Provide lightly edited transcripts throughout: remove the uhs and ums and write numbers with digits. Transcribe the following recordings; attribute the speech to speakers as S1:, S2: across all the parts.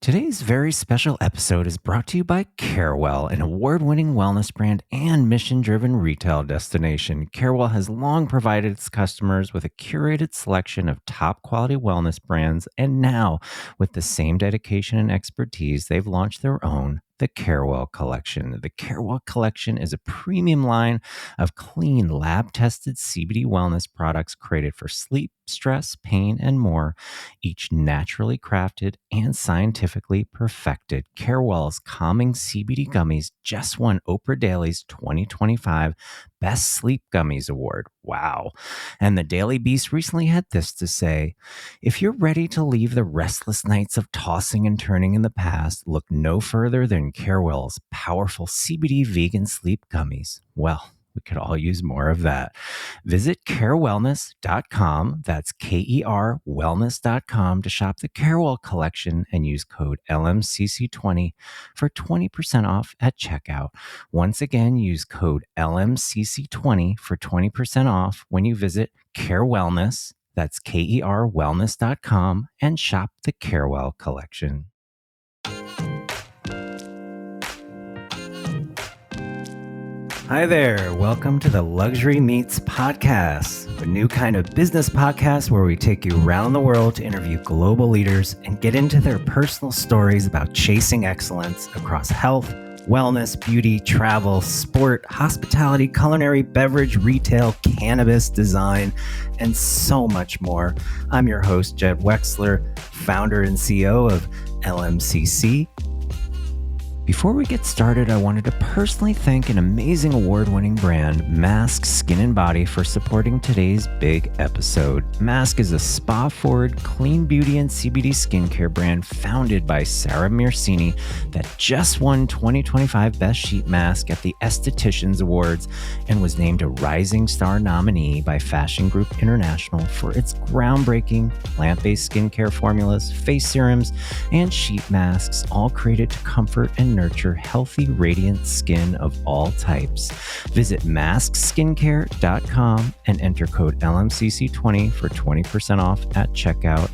S1: Today's very special episode is brought to you by Carewell, an award-winning wellness brand and mission-driven retail destination. Carewell has long provided its customers with a curated selection of top-quality wellness brands, and now, with the same dedication and expertise, they've launched their own, the Carewell Collection. The Carewell Collection is a premium line of clean, lab-tested CBD wellness products created for sleep, stress, pain, and more, each naturally crafted and scientifically perfected. Carewell's calming CBD gummies just won Oprah Daily's 2025 Best Sleep Gummies Award. Wow. And the Daily Beast recently had this to say: if you're ready to leave the restless nights of tossing and turning in the past, look no further than Carewell's powerful CBD vegan sleep gummies. Well, we could all use more of that. Visit carewellness.com, that's K-E-R wellness.com, to shop the Carewell Collection and use code LMCC20 for 20% off at checkout. Once again, use code LMCC20 for 20% off when you visit Carewellness, that's K-E-R wellness.com, and shop the Carewell Collection. Hi there. Welcome to the Luxury Meets Podcast, a new kind of business podcast where we take you around the world to interview global leaders and get into their personal stories about chasing excellence across health, wellness, beauty, travel, sport, hospitality, culinary, beverage, retail, cannabis, design, and so much more. I'm your host, Jed Wexler, founder and CEO of LMCC. Before we get started, I wanted to personally thank an amazing award-winning brand, Mask Skin and Body, for supporting today's big episode. Mask is a spa-forward, clean beauty and CBD skincare brand founded by Sarah Mirsini that just won 2025 Best Sheet Mask at the Estheticians Awards and was named a Rising Star nominee by Fashion Group International for its groundbreaking plant-based skincare formulas, face serums, and sheet masks, all created to comfort and nurture healthy, radiant skin of all types. Visit maskskincare.com and enter code LMCC20 for 20% off at checkout.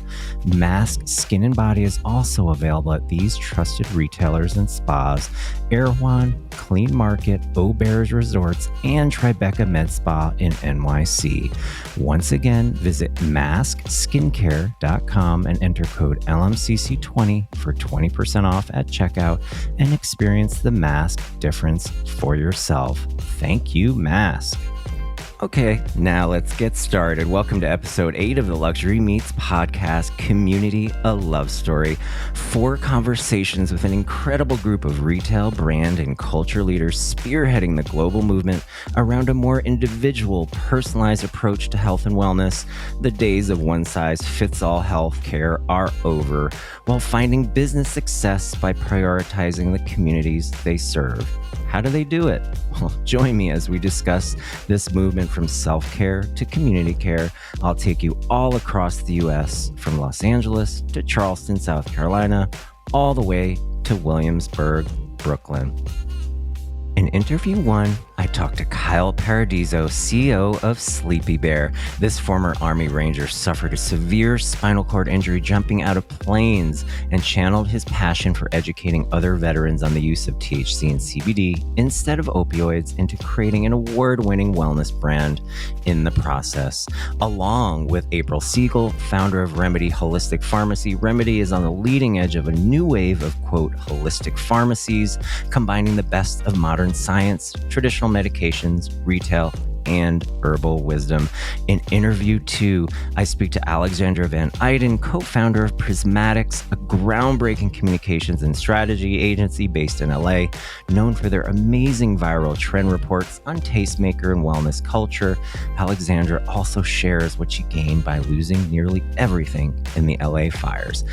S1: Mask Skin and Body is also available at these trusted retailers and spas: Erewhon, Clean Market, Auberge Resorts, and Tribeca Med Spa in NYC. Once again, visit maskskincare.com and enter code LMCC20 for 20% off at checkout and experience the Mask difference for yourself. Thank you, Mask. Okay, now let's get started. Welcome to episode 8 of the Luxury Meets Podcast, Community, a Love Story. 4 conversations with an incredible group of retail, brand, and culture leaders spearheading the global movement around a more individual, personalized approach to health and wellness. The days of one-size-fits-all healthcare are over, while finding business success by prioritizing the communities they serve. How do they do it? Well, join me as we discuss this movement from self-care to community care. I'll take you all across the U.S., from Los Angeles to Charleston, South Carolina, all the way to Williamsburg, Brooklyn. In interview 1, I talked to Kyle Paradiso, CEO of Sleepy Bear. This former Army Ranger suffered a severe spinal cord injury jumping out of planes and channeled his passion for educating other veterans on the use of THC and CBD instead of opioids into creating an award-winning wellness brand in the process. Along with April Siegel, founder of Remedy Holistic Pharmacy, Remedy is on the leading edge of a new wave of, quote, holistic pharmacies, combining the best of modern science, traditional medications, retail, and herbal wisdom. In interview 2, I speak to Alexandra Van Eyden, co-founder of Prismatics, a groundbreaking communications and strategy agency based in LA, known for their amazing viral trend reports on tastemaker and wellness culture. Alexandra also shares what she gained by losing nearly everything in the LA fires.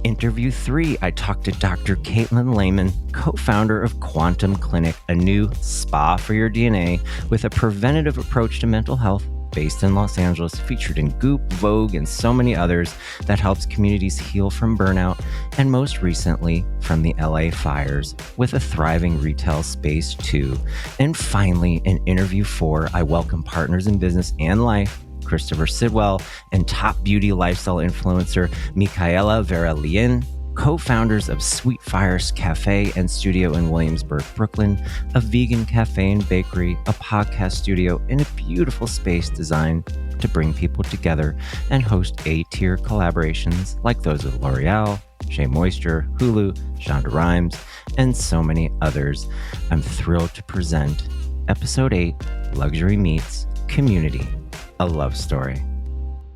S1: Interview 3, I talked to Dr. Caitlin Lehman, co-founder of Quantum Clinic, a new spa for your DNA with a preventative approach to mental health based in Los Angeles, featured in Goop, Vogue, and so many others, that helps communities heal from burnout, and most recently from the LA fires, with a thriving retail space too. And finally, in interview 4, I welcome partners in business and life, Christopher Sidwell, and top beauty lifestyle influencer Michaela Vera Lien. co-founders of Sweet Fires Cafe and Studio in Williamsburg, Brooklyn, a vegan cafe and bakery, a podcast studio, and a beautiful space designed to bring people together and host A-tier collaborations like those with L'Oreal, Shea Moisture, Hulu, Shonda Rhimes, and so many others. I'm thrilled to present Episode 8, Luxury Meets Community, a love story.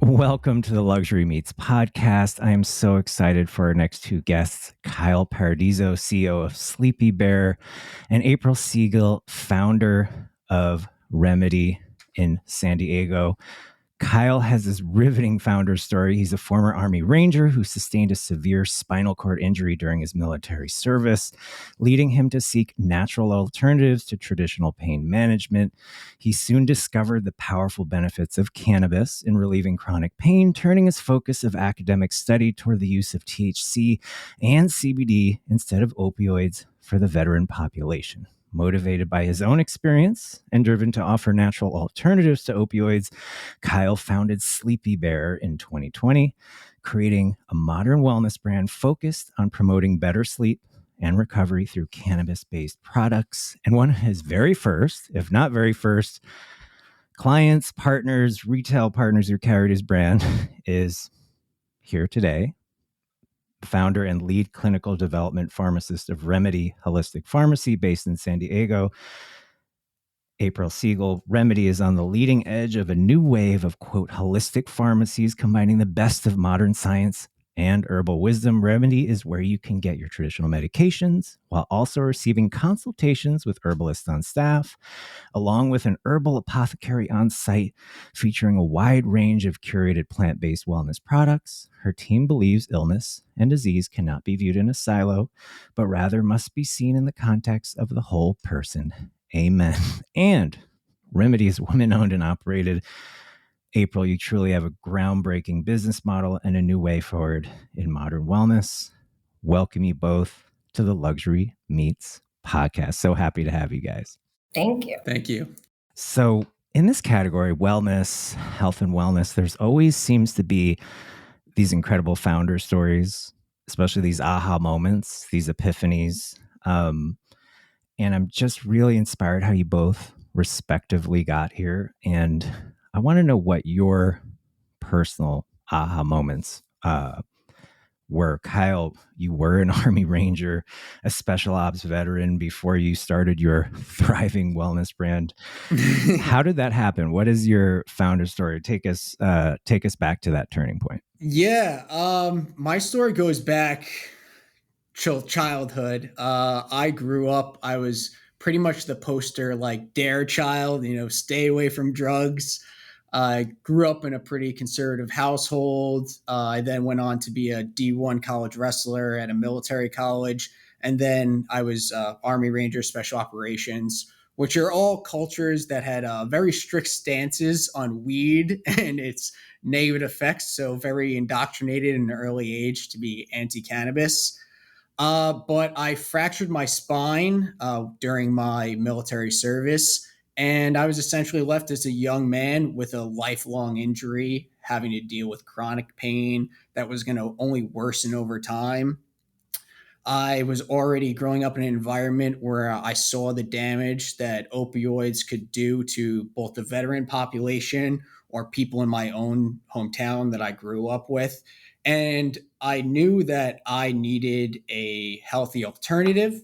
S1: Welcome to the Luxury Meets podcast. I am so excited for our next two guests, Kyle Paradiso, CEO of Sleepy Bear, and April Siegel, founder of Remedy in San Diego. Kyle has this riveting founder story. He's a former Army Ranger who sustained a severe spinal cord injury during his military service, leading him to seek natural alternatives to traditional pain management. He soon discovered the powerful benefits of cannabis in relieving chronic pain, turning his focus of academic study toward the use of THC and CBD instead of opioids for the veteran population. Motivated by his own experience and driven to offer natural alternatives to opioids, Kyle founded Sleepy Bear in 2020, creating a modern wellness brand focused on promoting better sleep and recovery through cannabis-based products. And one of his very first, if not very first, clients, partners, retail partners who carried his brand is here today. Founder and lead clinical development pharmacist of Remedy Holistic Pharmacy based in San Diego, April Siegel. Remedy is on the leading edge of a new wave of, quote, holistic pharmacies combining the best of modern science and herbal wisdom. Remedy is where you can get your traditional medications while also receiving consultations with herbalists on staff, along with an herbal apothecary on site featuring a wide range of curated plant-based wellness products. Her team believes illness and disease cannot be viewed in a silo, but rather must be seen in the context of the whole person. Amen. And Remedy is women-owned and operated. April, you truly have a groundbreaking business model and a new way forward in modern wellness. Welcome you both to the Luxury Meets podcast. So happy to have you guys.
S2: Thank you.
S3: Thank you.
S1: So in this category, wellness, health and wellness, there's always seems to be these incredible founder stories, especially these aha moments, these epiphanies. And I'm just really inspired how you both respectively got here. And I want to know what your personal aha moments were. Kyle, you were an Army Ranger, a special ops veteran before you started your thriving wellness brand. How did that happen? What is your founder story? Take us back to that turning point.
S3: Yeah, my story goes back childhood. I grew up, I was pretty much the poster like dare child, stay away from drugs. I grew up in a pretty conservative household. I then went on to be a D1 college wrestler at a military college. And then I was Army Ranger Special Operations, which are all cultures that had very strict stances on weed and its negative effects. So very indoctrinated in an early age to be anti-cannabis. But I fractured my spine during my military service. And I was essentially left as a young man with a lifelong injury, having to deal with chronic pain that was going to only worsen over time. I was already growing up in an environment where I saw the damage that opioids could do to both the veteran population or people in my own hometown that I grew up with. And I knew that I needed a healthy alternative.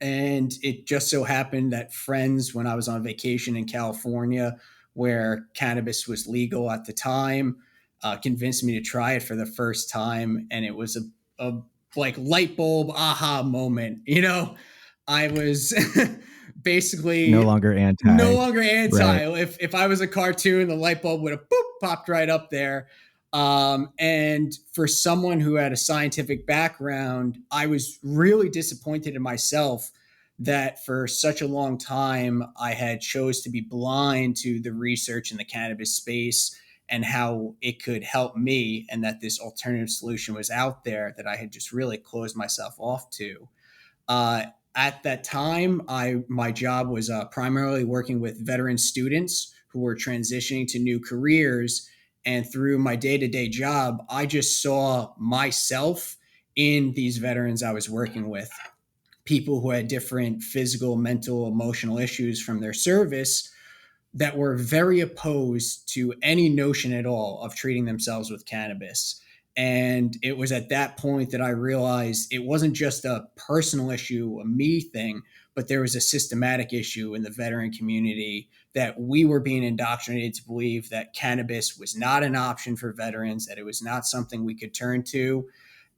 S3: And it just so happened that friends, when I was on vacation in California, where cannabis was legal at the time, convinced me to try it for the first time. And it was a like light bulb aha moment. I was basically
S1: no longer anti.
S3: Right. If I was a cartoon, the light bulb would have popped right up there. And for someone who had a scientific background, I was really disappointed in myself that for such a long time I had chose to be blind to the research in the cannabis space and how it could help me, and that this alternative solution was out there that I had just really closed myself off to. At that time, my job was primarily working with veteran students who were transitioning to new careers. And through my day-to-day job, I just saw myself in these veterans I was working with, people who had different physical, mental, emotional issues from their service that were very opposed to any notion at all of treating themselves with cannabis. And it was at that point that I realized it wasn't just a personal issue, a me thing, but there was a systematic issue in the veteran community that we were being indoctrinated to believe that cannabis was not an option for veterans, that it was not something we could turn to.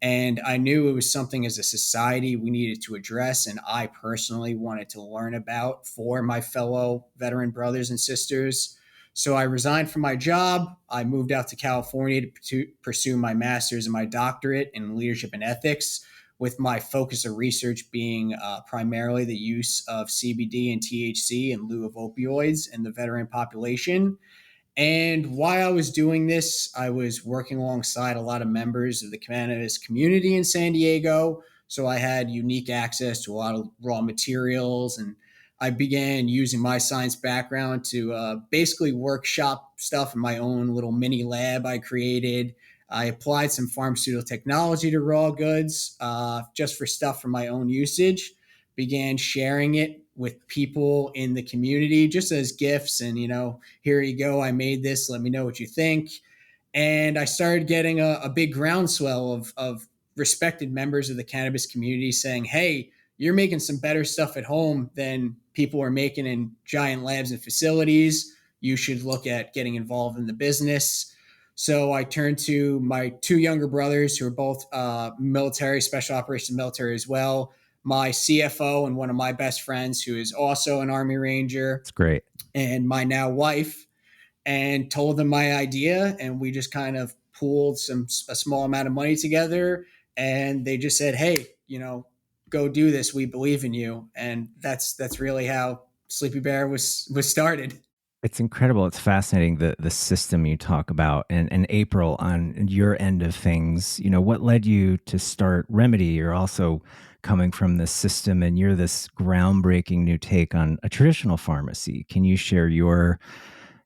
S3: And I knew it was something as a society we needed to address. And I personally wanted to learn about for my fellow veteran brothers and sisters. So I resigned from my job. I moved out to California to pursue my master's and my doctorate in leadership and ethics, with my focus of research being primarily the use of CBD and THC in lieu of opioids in the veteran population. And while I was doing this, I was working alongside a lot of members of the cannabis community in San Diego. So I had unique access to a lot of raw materials. And I began using my science background to basically workshop stuff in my own little mini lab I created. I applied some pharmaceutical technology to raw goods just for stuff for my own usage, began sharing it with people in the community just as gifts. And, here you go. I made this. Let me know what you think. And I started getting a big groundswell of respected members of the cannabis community saying, hey, you're making some better stuff at home than people are making in giant labs and facilities. You should look at getting involved in the business. So I turned to my two younger brothers who are both military, special operations military as well, my CFO and one of my best friends who is also an Army Ranger.
S1: It's great.
S3: And my now wife, and told them my idea. And we just kind of pooled a small amount of money together. And they just said, hey, go do this. We believe in you. And that's really how Sleepy Bear was started.
S1: It's incredible. It's fascinating, the system you talk about. And April, on your end of things, what led you to start Remedy? You're also coming from the system, and you're this groundbreaking new take on a traditional pharmacy. Can you share your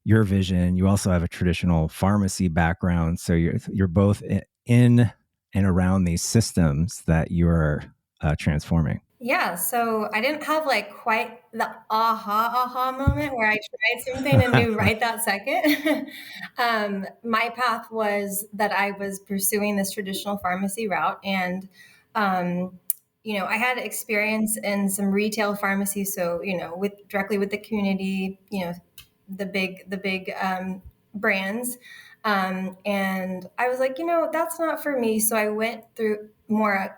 S1: vision? You also have a traditional pharmacy background, so you're both in and around these systems that you're transforming.
S2: Yeah, so I didn't have quite the aha moment where I tried something and knew right that second. My path was that I was pursuing this traditional pharmacy route, and I had experience in some retail pharmacy, so directly with the community, the big brands. And I was like, that's not for me. So I went through more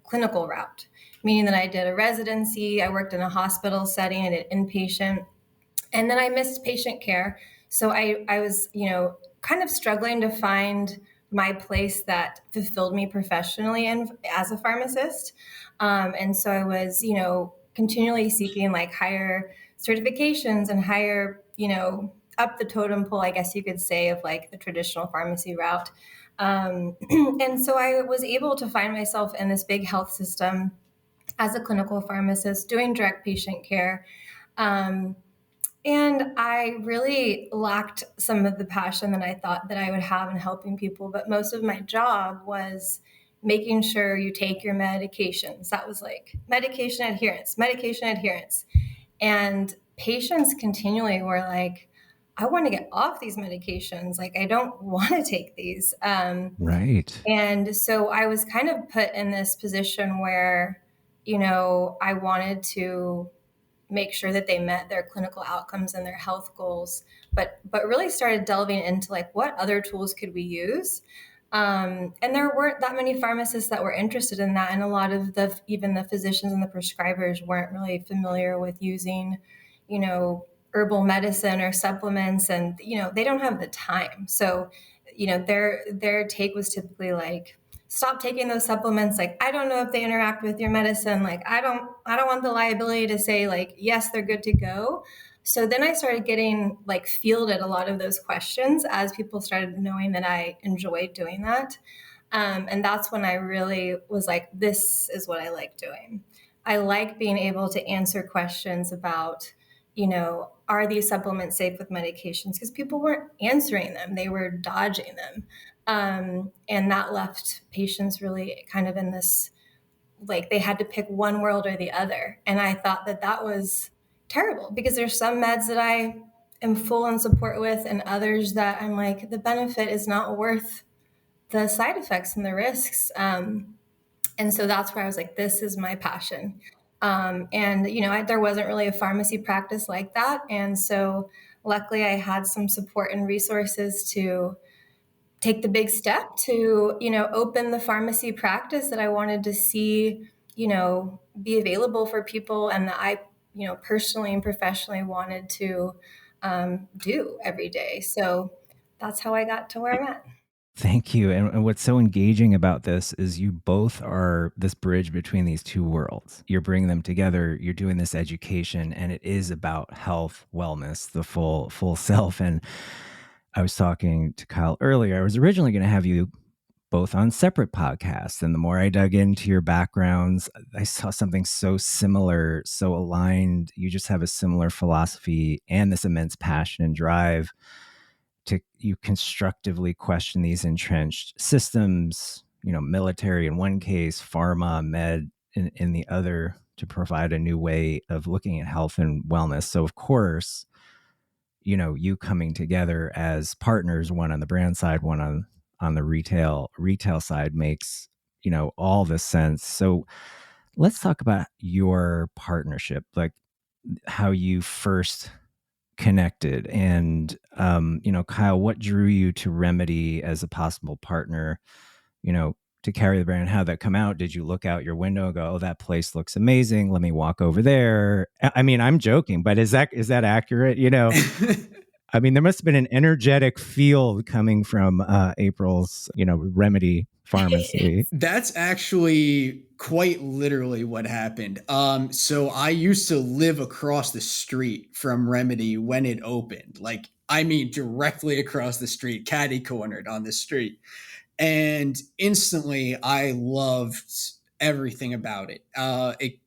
S2: clinical route, meaning that I did a residency. I worked in a hospital setting. I did inpatient, and then I missed patient care. So I was, kind of struggling to find my place that fulfilled me professionally and as a pharmacist. And so I was, continually seeking higher certifications and higher, up the totem pole, I guess you could say, of the traditional pharmacy route. And so I was able to find myself in this big health system as a clinical pharmacist doing direct patient care. And I really lacked some of the passion that I thought that I would have in helping people. But most of my job was making sure you take your medications. That was medication adherence. And patients continually were like, I want to get off these medications. I don't want to take these.
S1: Right.
S2: And so I was kind of put in this position where, I wanted to make sure that they met their clinical outcomes and their health goals, but really started delving into what other tools could we use. And there weren't that many pharmacists that were interested in that. And a lot of even the physicians and the prescribers weren't really familiar with using, herbal medicine or supplements, and, they don't have the time. So, their take was typically stop taking those supplements. I don't know if they interact with your medicine. I don't want the liability to say yes, they're good to go. So then I started getting fielded a lot of those questions as people started knowing that I enjoyed doing that. And that's when I really was this is what I like doing. I like being able to answer questions about, are these supplements safe with medications? Because people weren't answering them. They were dodging them. And that left patients really kind of in this, like they had to pick one world or the other. And I thought that that was terrible, because there's some meds that I am full in support with, and others that I'm like, the benefit is not worth the side effects and the risks. And so that's where I was like, this is my passion. And, there wasn't really a pharmacy practice like that. And so luckily I had some support and resources to take the big step to, open the pharmacy practice that I wanted to see, be available for people, and that I, personally and professionally wanted to do every day. So that's how I got to where I'm at.
S1: Thank you. And what's so engaging about this is you both are this bridge between these two worlds. You're bringing them together. You're doing this education, and it is about health, wellness, the full self. And I was talking to Kyle earlier. I was originally going to have you both on separate podcasts. And the more I dug into your backgrounds, I saw something so similar, so aligned. You just have a similar philosophy and this immense passion and drive to you constructively question these entrenched systems, military in one case, pharma, med in the other, to provide a new way of looking at health and wellness. So of course, you coming together as partners, one on the brand side, one on the retail side, makes, all this sense. So let's talk about your partnership, like how you first connected. And Kyle, what drew you to Remedy as a possible partner, to carry the brand? How'd that come out? Did you look out your window and go, oh, that place looks amazing, let me walk over there? I mean, I'm joking, but is that accurate? I mean, there must have been an energetic field coming from April's, Remedy Pharmacy.
S3: That's actually quite literally what happened. So I used to live across the street from Remedy when it opened. Like, I mean, directly across the street, catty cornered on the street. And instantly I loved everything about it.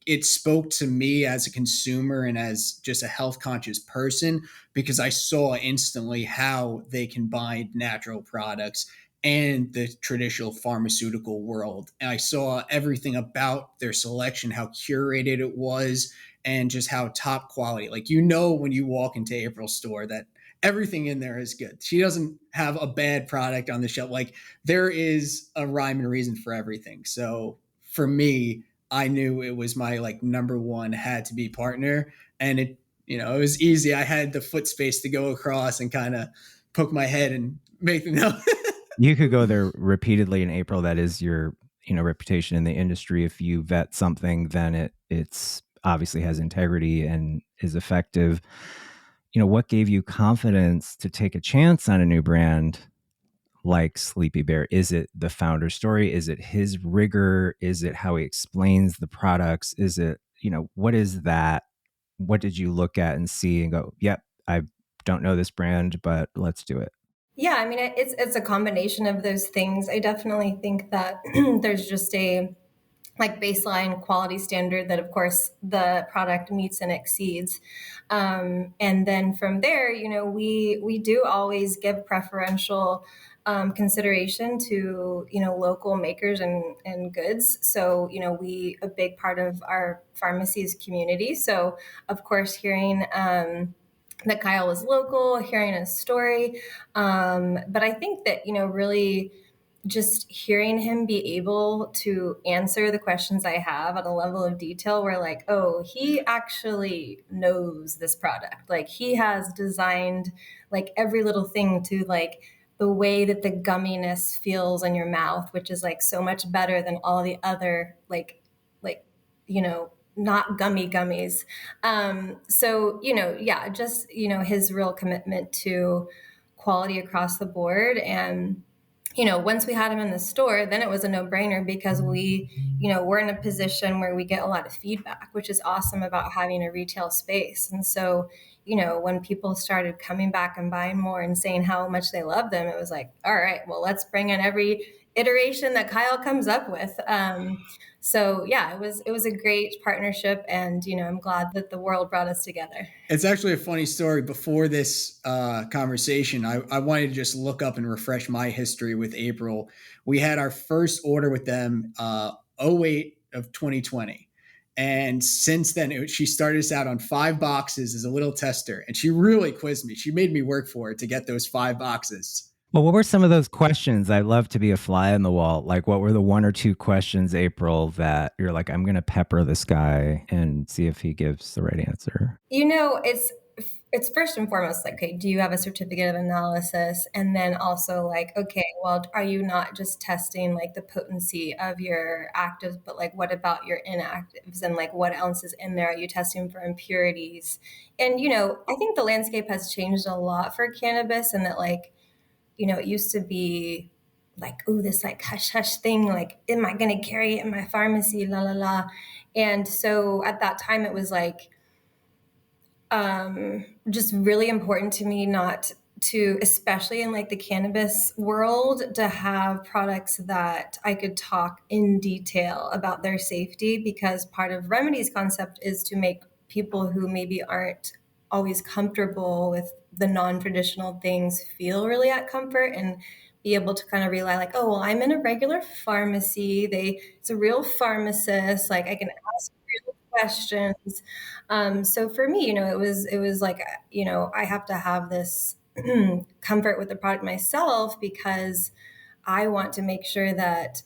S3: It spoke to me as a consumer and as just a health conscious person, because I saw instantly how they combined natural products and the traditional pharmaceutical world. And I saw everything about their selection, how curated it was, and just how top quality. Like, when you walk into April's store that everything in there is good. She doesn't have a bad product on the shelf. Like, there is a rhyme and reason for everything. So for me, I knew it was my number one had to be partner. And it was easy. I had the foot space to go across and kind of poke my head and make them know.
S1: You could go there repeatedly in April. That is your, reputation in the industry. If you vet something, then it's obviously has integrity and is effective. What gave you confidence to take a chance on a new brand like Sleepy Bear? Is it the founder story? Is it his rigor? Is it how he explains the products? Is it, what is that? What did you look at and see and go, yep, I don't know this brand, but let's do it?
S2: Yeah, I mean, it's a combination of those things. I definitely think that there's just a baseline quality standard that, of course, the product meets and exceeds. And then from there, we do always give preferential consideration to, local makers and goods. So, a big part of our pharmacy is community. So, of course, hearing that Kyle was local, hearing his story. But I think that, really just hearing him be able to answer the questions I have at a level of detail where oh, he actually knows this product. Like, he has designed every little thing to the way that the gumminess feels in your mouth, which is so much better than all the other not gummies. So, just, his real commitment to quality across the board. And, once we had him in the store, then it was a no-brainer, because we're in a position where we get a lot of feedback, which is awesome about having a retail space. And so, when people started coming back and buying more and saying how much they love them, it was all right, well, let's bring in every iteration that Kyle comes up with. So yeah, it was a great partnership, and I'm glad that the world brought us together.
S3: It's actually a funny story. Before this conversation, I wanted to just look up and refresh my history with April. We had our first order with them 08 of 2020. And since then, she started us out on 5 boxes as a little tester. And she really quizzed me. She made me work for it to get those 5 boxes.
S1: Well, what were some of those questions? I'd love to be a fly on the wall. Like, what were the 1 or 2 questions, April, that you're like, I'm going to pepper this guy and see if he gives the right answer?
S2: It's first and foremost like, okay, do you have a certificate of analysis? And then also like, okay, well, are you not just testing like the potency of your actives, but like, what about your inactives, and like, what else is in there? Are you testing for impurities? And, I think the landscape has changed a lot for cannabis, and that like, it used to be like, oh, this like hush hush thing, like, am I going to carry it in my pharmacy? La, la, la. And so at that time it was like, just really important to me not to, especially in like the cannabis world, to have products that I could talk in detail about their safety, because part of Remedy's concept is to make people who maybe aren't always comfortable with the non-traditional things feel really at comfort, and be able to kind of rely like, oh, well, I'm in a regular pharmacy. It's a real pharmacist. Like, I can ask real questions. So for me, it was like, I have to have this comfort with the product myself, because I want to make sure that,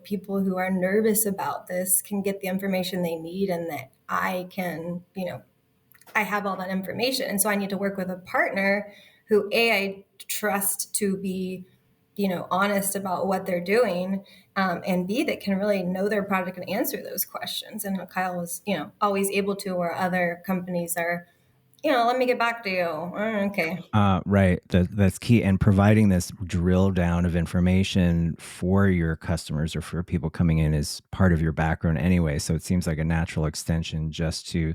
S2: people who are nervous about this can get the information they need, and that I can, I have all that information. And so I need to work with a partner who, I trust to be, honest about what they're doing, and B, that can really know their product and answer those questions. And Kyle was, always able to, where other companies are, let me get back to you. Okay.
S1: Right. That's key. And providing this drill down of information for your customers or for people coming in is part of your background anyway. So it seems like a natural extension just to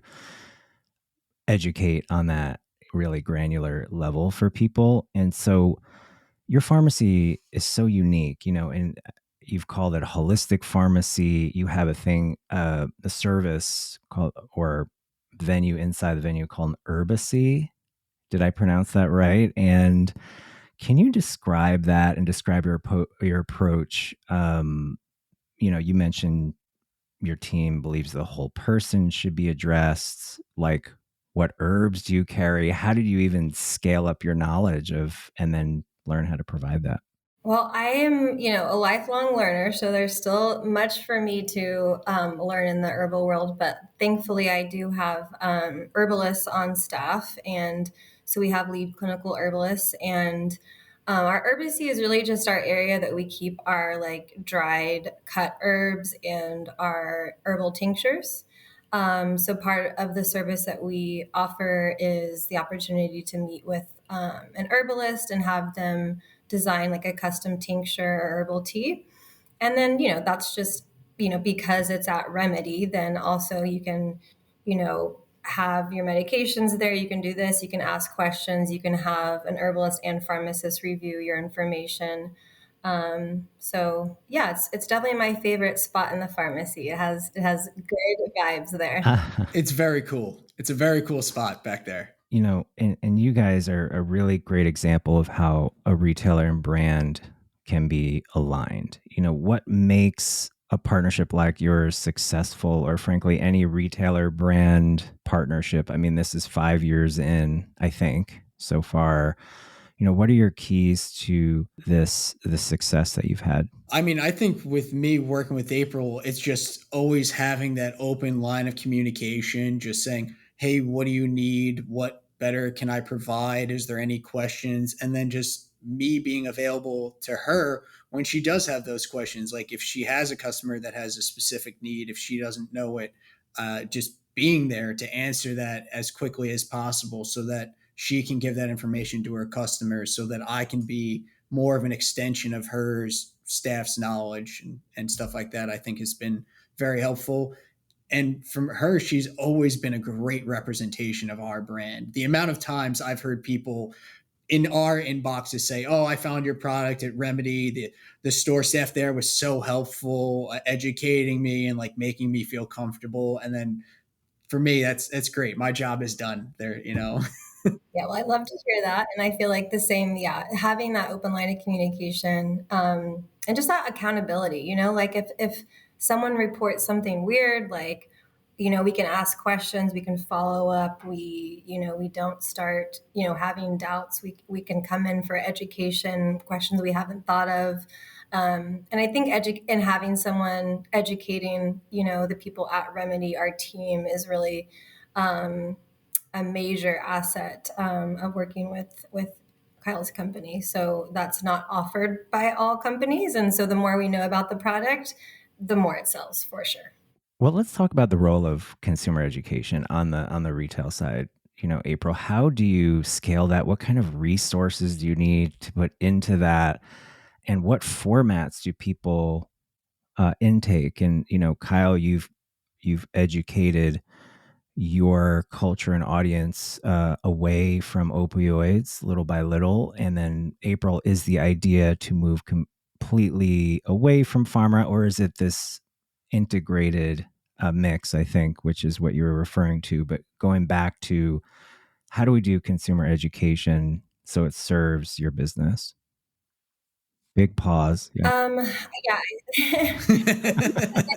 S1: educate on that really granular level for people. And so your pharmacy is so unique, and you've called it a holistic pharmacy. You have a service called, or venue inside the venue called an herbacy. Did I pronounce that right? And can you describe that and describe your approach? You mentioned your team believes the whole person should be addressed. Like, what herbs do you carry? How did you even scale up your knowledge of, and then learn how to provide that?
S2: Well, I am, a lifelong learner, so there's still much for me to learn in the herbal world. But thankfully, I do have herbalists on staff, and so we have lead clinical herbalists. And our herbacy is really just our area that we keep our like dried cut herbs and our herbal tinctures. So part of the service that we offer is the opportunity to meet with an herbalist and have them design like a custom tincture or herbal tea. And then, that's just, because it's at Remedy, then also you can, have your medications there. You can do this, you can ask questions, you can have an herbalist and pharmacist review your information. So yeah, it's definitely my favorite spot in the pharmacy. It has good vibes there.
S3: It's very cool. It's a very cool spot back there.
S1: And you guys are a really great example of how a retailer and brand can be aligned. What makes a partnership like yours successful, or frankly, any retailer brand partnership? I mean, this is 5 years in, I think, so far. What are your keys to the success that you've had?
S3: I mean, I think with me working with April, it's just always having that open line of communication, just saying, hey, what do you need? What better can I provide? Is there any questions? And then just me being available to her when she does have those questions. Like if she has a customer that has a specific need, if she doesn't know it, just being there to answer that as quickly as possible so that she can give that information to her customers, so that I can be more of an extension of her staff's knowledge and stuff like that, I think has been very helpful. And from her, she's always been a great representation of our brand. The amount of times I've heard people in our inboxes say, "Oh, I found your product at Remedy. The store staff there was so helpful, educating me and like making me feel comfortable." And then for me, that's great. My job is done there, you know.
S2: Yeah, well, I love to hear that. And I feel like the same, yeah, having that open line of communication, and just that accountability, like if someone reports something weird, like, we can ask questions, we can follow up, we don't start, having doubts. We can come in for education, questions we haven't thought of. And I think and having someone educating, the people at Remedy, our team, is really, a major asset, of working with Kyle's company. So that's not offered by all companies. And so the more we know about the product, the more it sells, for sure.
S1: Well, let's talk about the role of consumer education on the retail side. April, how do you scale that? What kind of resources do you need to put into that? And what formats do people intake? And Kyle, you've educated your culture and audience away from opioids little by little, and then April, is the idea to move completely away from pharma, or is it this integrated mix, I think, which is what you were referring to? But going back to, how do we do consumer education so it serves your business? Big pause.
S2: Yeah. The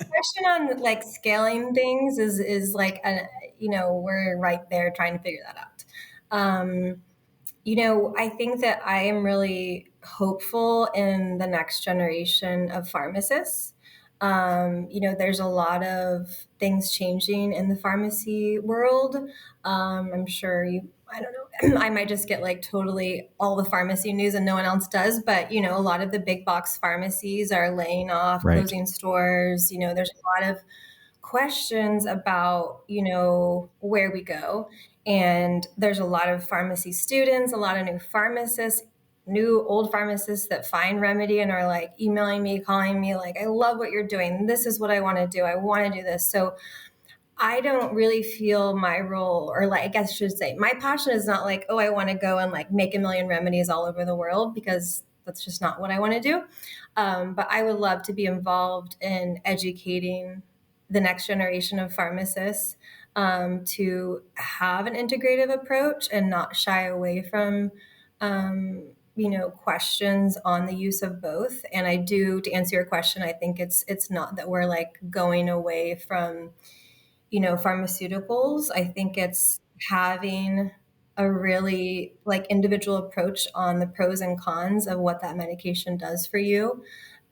S2: question on like scaling things is like, we're right there trying to figure that out. I think that I am really hopeful in the next generation of pharmacists. There's a lot of things changing in the pharmacy world. I'm sure I don't know, I might just get like totally all the pharmacy news and no one else does, but a lot of the big box pharmacies are laying off,
S1: Right.
S2: closing stores. There's a lot of questions about, where we go. And there's a lot of pharmacy students, a lot of new pharmacists, new old pharmacists that find Remedy and are like emailing me, calling me, like, I love what you're doing. This is what I want to do. I want to do this. So I don't really feel my role, or like, I guess I should say, my passion is not like, oh, I want to go and like make a million remedies all over the world, because that's just not what I want to do. But I would love to be involved in educating the next generation of pharmacists, to have an integrative approach and not shy away from, questions on the use of both. And I do, to answer your question, I think it's not that we're like going away from, pharmaceuticals. I think it's having a really like individual approach on the pros and cons of what that medication does for you.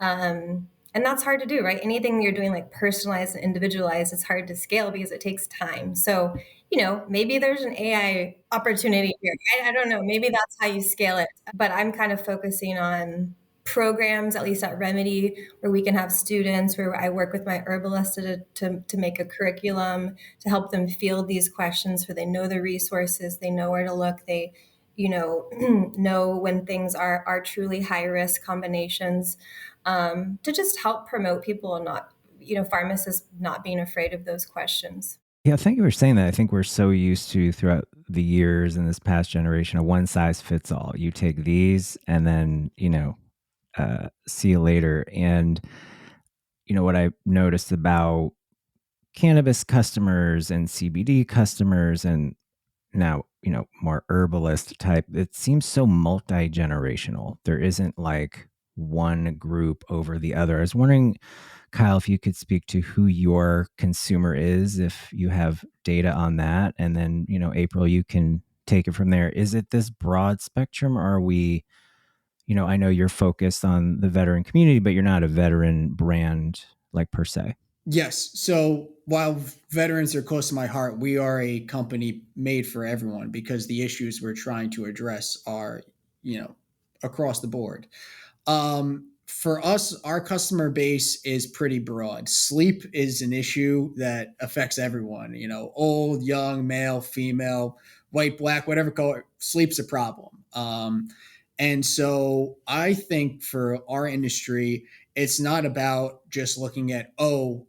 S2: And that's hard to do, right? Anything you're doing like personalized and individualized, it's hard to scale because it takes time. So, maybe there's an AI opportunity here. I don't know. Maybe that's how you scale it. But I'm kind of focusing on programs, at least at Remedy, where we can have students, where I work with my herbalist to make a curriculum to help them field these questions, so they know the resources, they know where to look, they know when things are truly high risk combinations, to just help promote people and not, pharmacists not being afraid of those questions.
S1: Yeah, thank you for saying that. I think we're so used to, throughout the years in this past generation, a one size fits all. You take these and then, see you later. And, what I noticed about cannabis customers and CBD customers, and now, more herbalist type, it seems so multi-generational. There isn't like one group over the other. I was wondering, Kyle, if you could speak to who your consumer is, if you have data on that. And then, April, you can take it from there. Is it this broad spectrum, or are we, I know you're focused on the veteran community, but you're not a veteran brand like per se.
S3: Yes. So while veterans are close to my heart, we are a company made for everyone, because the issues we're trying to address are, across the board. For us, our customer base is pretty broad. Sleep is an issue that affects everyone, old, young, male, female, white, black, whatever color. Sleep's a problem. And so I think for our industry, it's not about just looking at, oh,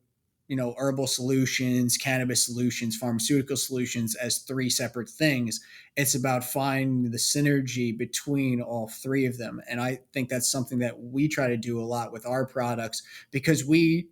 S3: herbal solutions, cannabis solutions, pharmaceutical solutions as three separate things. It's about finding the synergy between all three of them. And I think that's something that we try to do a lot with our products, because we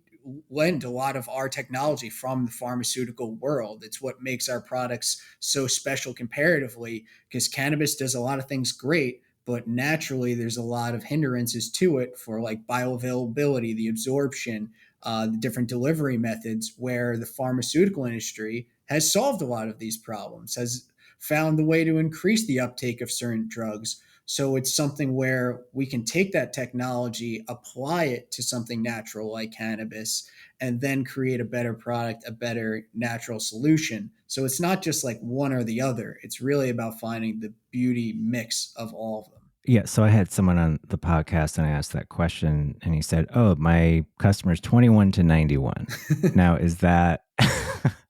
S3: lend a lot of our technology from the pharmaceutical world. It's what makes our products so special comparatively, because cannabis does a lot of things great, but naturally there's a lot of hindrances to it for like bioavailability, the absorption, the different delivery methods, where the pharmaceutical industry has solved a lot of these problems, has found the way to increase the uptake of certain drugs. So it's something where we can take that technology, apply it to something natural like cannabis, and then create a better product, a better natural solution. So it's not just like one or the other. It's really about finding the beauty mix of all of them.
S1: Yeah, so I had someone on the podcast and I asked that question and he said, "Oh, my customer's 21 to 91." Now, is that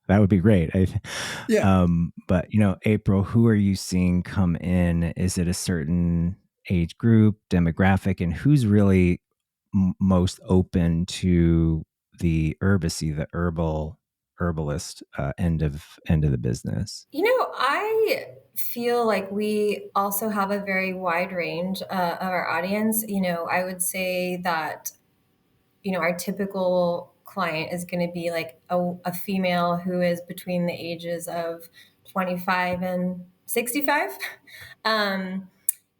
S1: that would be great.
S3: Yeah.
S1: But April, who are you seeing come in? Is it a certain age group, demographic, and who's really most open to the herbacy, the herbalist end of the business?
S2: I feel like we also have a very wide range of our audience. I would say that, our typical client is going to be like a female who is between the ages of 25 and 65. Um,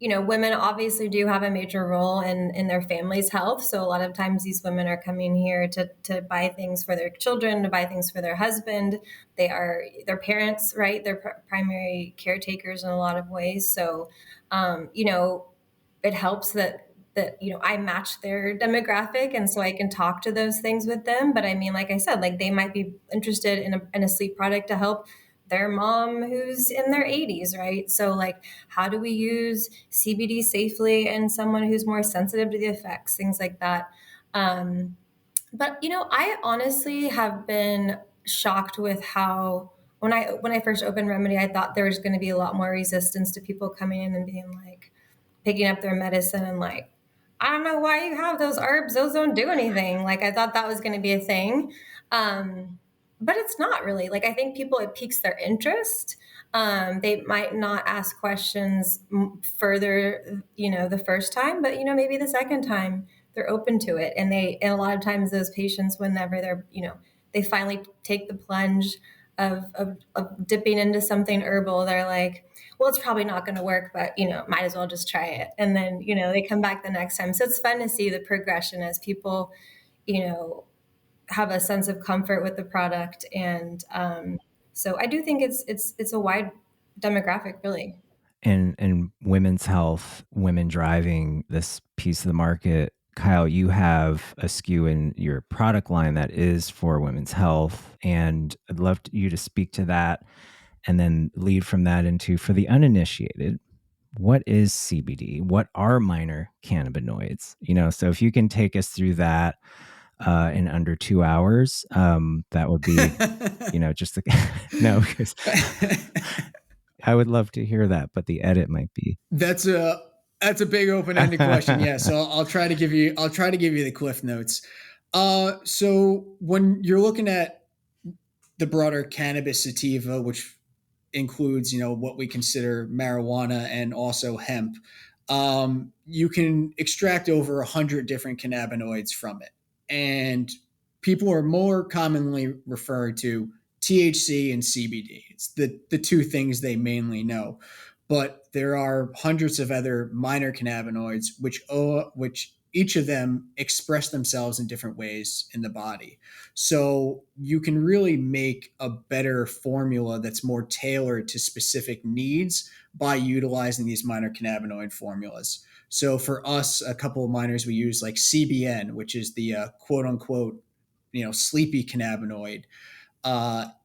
S2: women obviously do have a major role in their family's health. So a lot of times these women are coming here to buy things for their children, to buy things for their husband. They are their parents, right? They're primary caretakers in a lot of ways. So, it helps that I match their demographic, and so I can talk to those things with them. But I mean, like I said, like they might be interested in a sleep product to help their mom who's in their 80s, right? So like, how do we use CBD safely in someone who's more sensitive to the effects, things like that. But I honestly have been shocked with how when I first opened Remedy, I thought there was going to be a lot more resistance to people coming in and being like, picking up their medicine and like, I don't know why you have those herbs. Those don't do anything. Like I thought that was going to be a thing. But it's not really. Like I think it piques their interest. They might not ask questions further, the first time, but maybe the second time they're open to it. And a lot of times those patients, whenever they're, they finally take the plunge of dipping into something herbal, they're like, well, it's probably not going to work, but might as well just try it. And then they come back the next time. So it's fun to see the progression as people have a sense of comfort with the product. And so I do think it's a wide demographic, really.
S1: And women's health, women driving this piece of the market. Kyle, you have a SKU in your product line that is for women's health, and I'd love you to speak to that and then lead from that into, for the uninitiated, what is CBD? What are minor cannabinoids? So if you can take us through that in under 2 hours, that would be, just no, because I would love to hear that, but the edit might be.
S3: That's a big open-ended question. Yeah. So I'll try to give you the cliff notes. So when you're looking at the broader cannabis sativa, which includes, what we consider marijuana and also hemp, you can extract over 100 different cannabinoids from it. And people are more commonly referred to THC and CBD. It's the two things they mainly know. But there are hundreds of other minor cannabinoids, which each of them express themselves in different ways in the body. So you can really make a better formula that's more tailored to specific needs by utilizing these minor cannabinoid formulas. So for us, a couple of minors we use like CBN, which is the quote unquote, sleepy cannabinoid.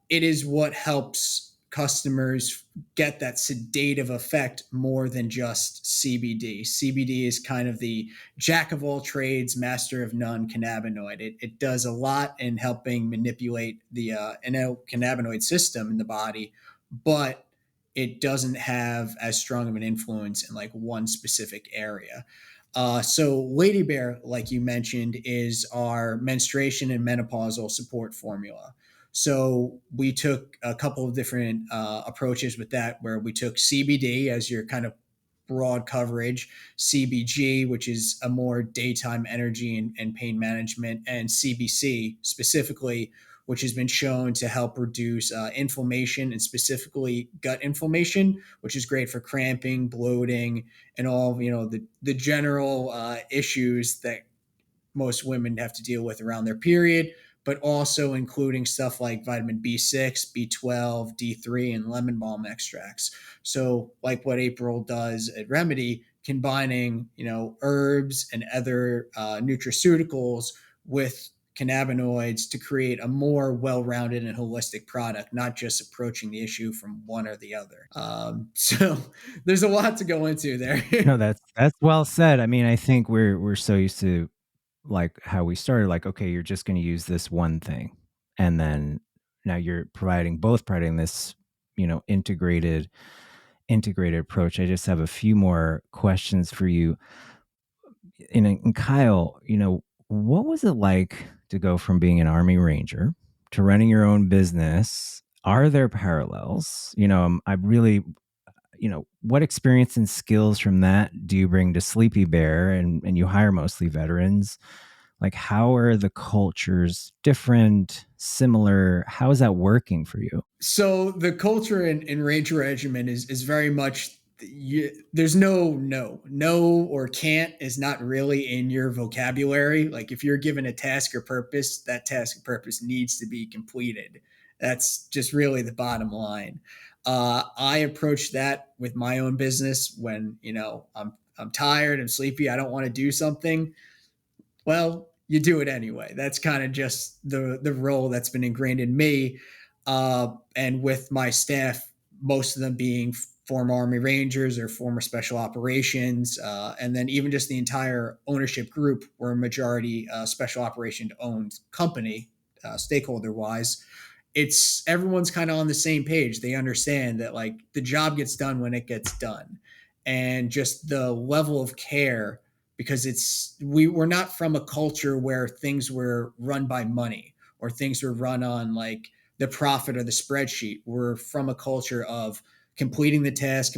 S3: It is what helps customers get that sedative effect more than just CBD. CBD is kind of the jack of all trades, master of none cannabinoid. It does a lot in helping manipulate the endocannabinoid system in the body, but it doesn't have as strong of an influence in like one specific area. So Lady Bear, like you mentioned, is our menstruation and menopausal support formula. So we took a couple of different approaches with that, where we took CBD as your kind of broad coverage, CBG, which is a more daytime energy and pain management, and CBC specifically, which has been shown to help reduce inflammation and specifically gut inflammation, which is great for cramping, bloating, and all the general issues that most women have to deal with around their period, but also including stuff like vitamin B6, B12, D3, and lemon balm extracts. So, like what April does at Remedy, combining herbs and other nutraceuticals with cannabinoids to create a more well-rounded and holistic product, not just approaching the issue from one or the other. So there's a lot to go into there.
S1: No, that's well said. I mean, I think we're so used to like how we started, like, okay, you're just going to use this one thing, and then now you're providing this, integrated approach. I just have a few more questions for you. And Kyle, what was it like to go from being an Army Ranger to running your own business? Are there parallels? I really, what experience and skills from that do you bring to Sleepy Bear, and you hire mostly veterans? Like, how are the cultures different, similar? How is that working for you?
S3: So the culture in Ranger Regiment is very much there's no or can't is not really in your vocabulary. Like if you're given a task or purpose, that task or purpose needs to be completed. That's just really the bottom line. I approach that with my own business when I'm tired, I'm sleepy, I don't want to do something. Well, you do it anyway. That's kind of just the role that's been ingrained in me. And with my staff, most of them being former Army Rangers or former Special Operations, and then even just the entire ownership group, we're a majority Special Operation owned company, stakeholder wise. It's everyone's kind of on the same page. They understand that like the job gets done when it gets done, and just the level of care, because we're not from a culture where things were run by money or things were run on like the profit or the spreadsheet. We're from a culture of completing the task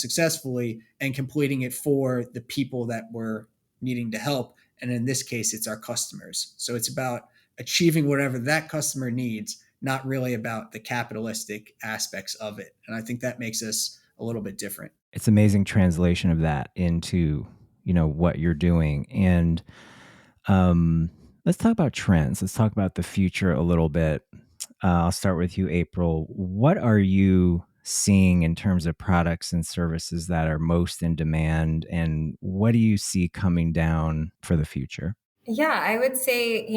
S3: successfully, and completing it for the people that we're needing to help. And in this case, it's our customers. So it's about achieving whatever that customer needs, not really about the capitalistic aspects of it. And I think that makes us a little bit different.
S1: It's amazing translation of that into, what you're doing. And let's talk about trends. Let's talk about the future a little bit. I'll start with you, April. What are you seeing in terms of products and services that are most in demand, and what do you see coming down for the future?
S2: Yeah, I would say,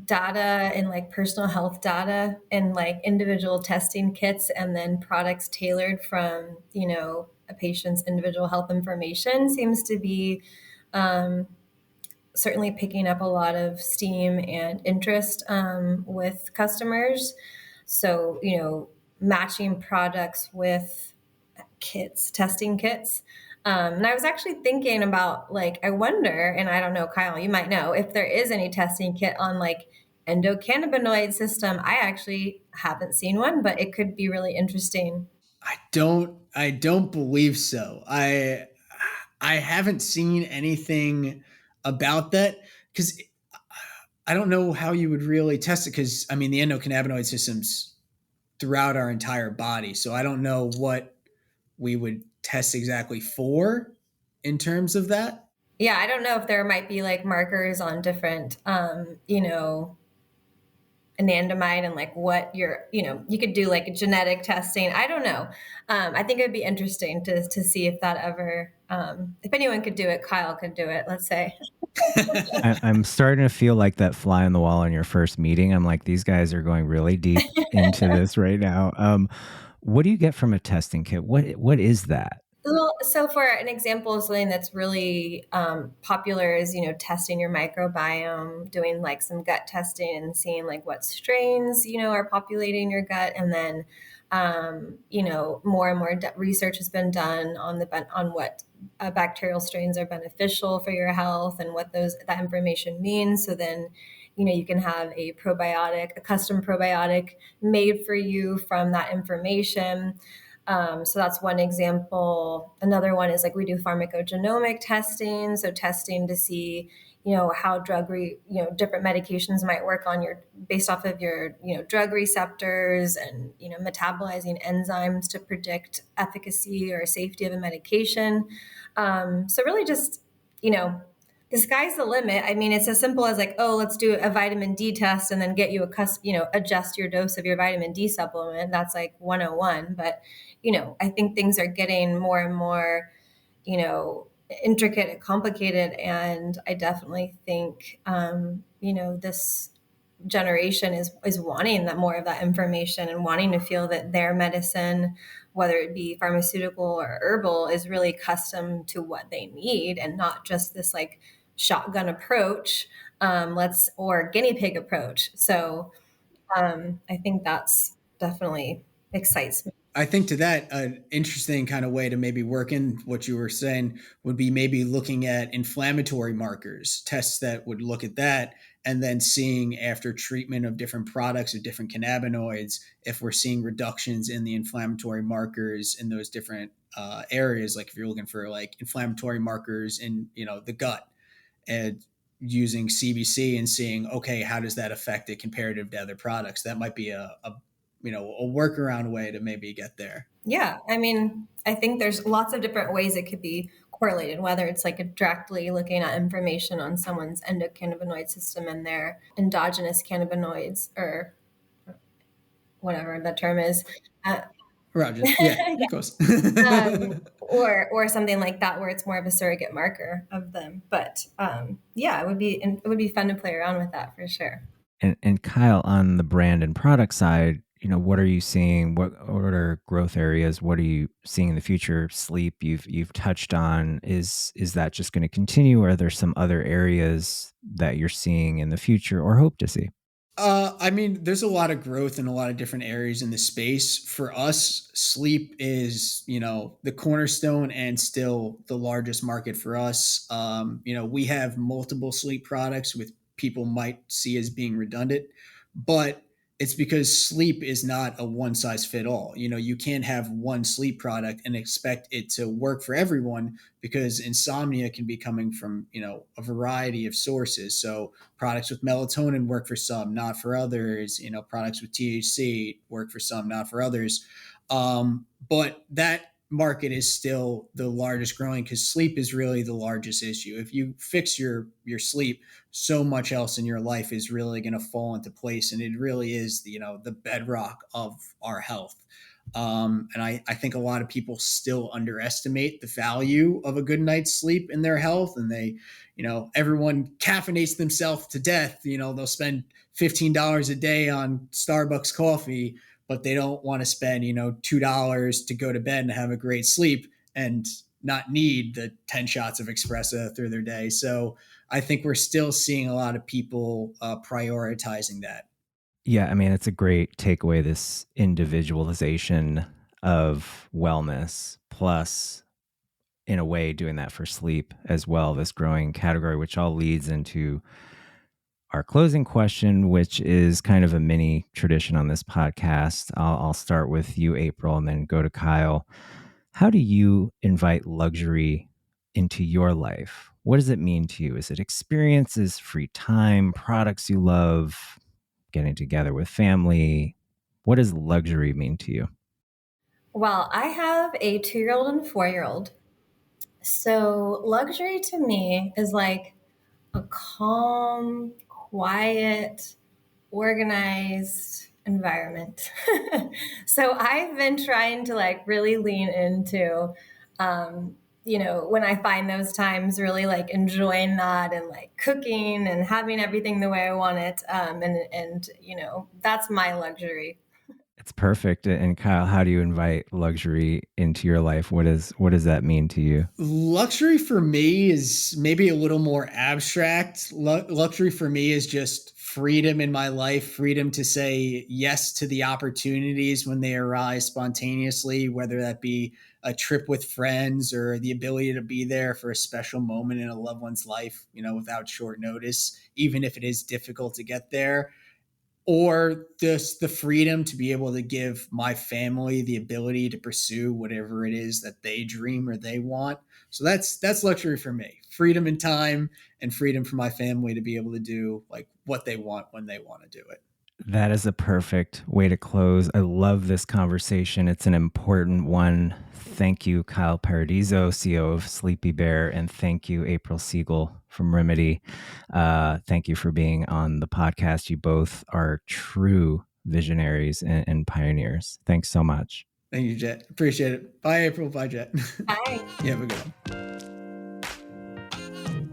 S2: data and like personal health data and like individual testing kits, and then products tailored from, a patient's individual health information seems to be certainly picking up a lot of steam and interest with customers. So, matching products with kits, testing kits. And I was actually thinking about like, I wonder, and I don't know, Kyle, you might know if there is any testing kit on like endocannabinoid system. I actually haven't seen one, but it could be really interesting.
S3: I don't believe so. I haven't seen anything about that, because I don't know how you would really test it, because I mean the endocannabinoid system's throughout our entire body. So I don't know what we would test exactly for in terms of that.
S2: Yeah, I don't know if there might be like markers on different, anandamide and like what you could do like genetic testing. I don't know. I think it'd be interesting to see if that ever, if anyone could do it, Kyle could do it, let's say.
S1: I'm starting to feel like that fly on the wall in your first meeting. I'm like, these guys are going really deep into this right now. What do you get from a testing kit? What is that?
S2: Well, so for an example of something that's really popular is, testing your microbiome, doing like some gut testing and seeing like what strains, are populating your gut. And then, more and more research has been done on what bacterial strains are beneficial for your health and what that information means. So then, you can have a custom probiotic made for you from that information. So that's one example. Another one is like we do pharmacogenomic testing. So testing to see, how different medications might work on based off of your, drug receptors and, metabolizing enzymes to predict efficacy or safety of a medication. So really just, the sky's the limit. I mean, it's as simple as like, oh, let's do a vitamin D test and then get you adjust your dose of your vitamin D supplement. That's like 101. But, I think things are getting more and more, intricate and complicated. And I definitely think, this generation is wanting that more of that information and wanting to feel that their medicine, whether it be pharmaceutical or herbal, is really custom to what they need and not just this like shotgun approach, or guinea pig approach. So I think that's definitely excites me.
S3: I think to that, an interesting kind of way to maybe work in what you were saying would be maybe looking at inflammatory markers, tests that would look at that, and then seeing after treatment of different products or different cannabinoids, if we're seeing reductions in the inflammatory markers in those different areas. Like if you're looking for like inflammatory markers in, the gut, and using CBC and seeing, okay, how does that affect it comparative to other products? That might be a workaround way to maybe get there.
S2: Yeah. I mean, I think there's lots of different ways it could be correlated, whether it's like directly looking at information on someone's endocannabinoid system and their endogenous cannabinoids or whatever the term is.
S3: Roger. Yeah, of course.
S2: or something like that, where it's more of a surrogate marker of them. But it would be fun to play around with that for sure.
S1: And Kyle, on the brand and product side, what are you seeing? What are growth areas? What are you seeing in the future? Sleep, you've touched on. Is that just going to continue? Or are there some other areas that you're seeing in the future or hope to see?
S3: I mean, there's a lot of growth in a lot of different areas in the space. For us, sleep is, the cornerstone and still the largest market for us. We have multiple sleep products with people might see as being redundant, but it's because sleep is not a one size fit all. You can't have one sleep product and expect it to work for everyone, because insomnia can be coming from, a variety of sources. So products with melatonin work for some, not for others. Products with THC work for some, not for others. But that market is still the largest growing, because sleep is really the largest issue. If you fix your sleep, so much else in your life is really going to fall into place, and it really is the bedrock of our health. And I think a lot of people still underestimate the value of a good night's sleep in their health, and they, everyone caffeinates themselves to death. They'll spend $15 a day on Starbucks coffee, but they don't want to spend, $2 to go to bed and have a great sleep and not need the 10 shots of espresso through their day. So I think we're still seeing a lot of people prioritizing that.
S1: Yeah, I mean, it's a great takeaway, this individualization of wellness, plus, in a way, doing that for sleep as well, this growing category, which all leads into our closing question, which is kind of a mini tradition on this podcast. I'll start with you, April, and then go to Kyle. How do you invite luxury into your life? What does it mean to you? Is it experiences, free time, products you love, getting together with family? What does luxury mean to you?
S2: Well, I have a 2-year-old and 4-year-old. So luxury to me is like a calm, quiet, organized environment. So I've been trying to like really lean into, when I find those times, really like enjoying that and like cooking and having everything the way I want it. And that's my luxury.
S1: It's perfect. And Kyle, how do you invite luxury into your life? What does that mean to you?
S3: Luxury for me is maybe a little more abstract. Luxury for me is just freedom in my life, freedom to say yes to the opportunities when they arise spontaneously, whether that be a trip with friends or the ability to be there for a special moment in a loved one's life, without short notice, even if it is difficult to get there, or just the freedom to be able to give my family the ability to pursue whatever it is that they dream or they want. So that's luxury for me. Freedom in time and freedom for my family to be able to do like what they want when they want to do it.
S1: That is a perfect way to close. I love this conversation. It's an important one. Thank you, Kyle Paradiso, CEO of Sleepy Bear, and thank you, April Siegel from Remedy. Thank you for being on the podcast. You both are true visionaries and pioneers. Thanks so much.
S3: Thank you, Jed. Appreciate it. Bye, April. Bye, Jed.
S2: Bye.
S3: Yeah, have a good one.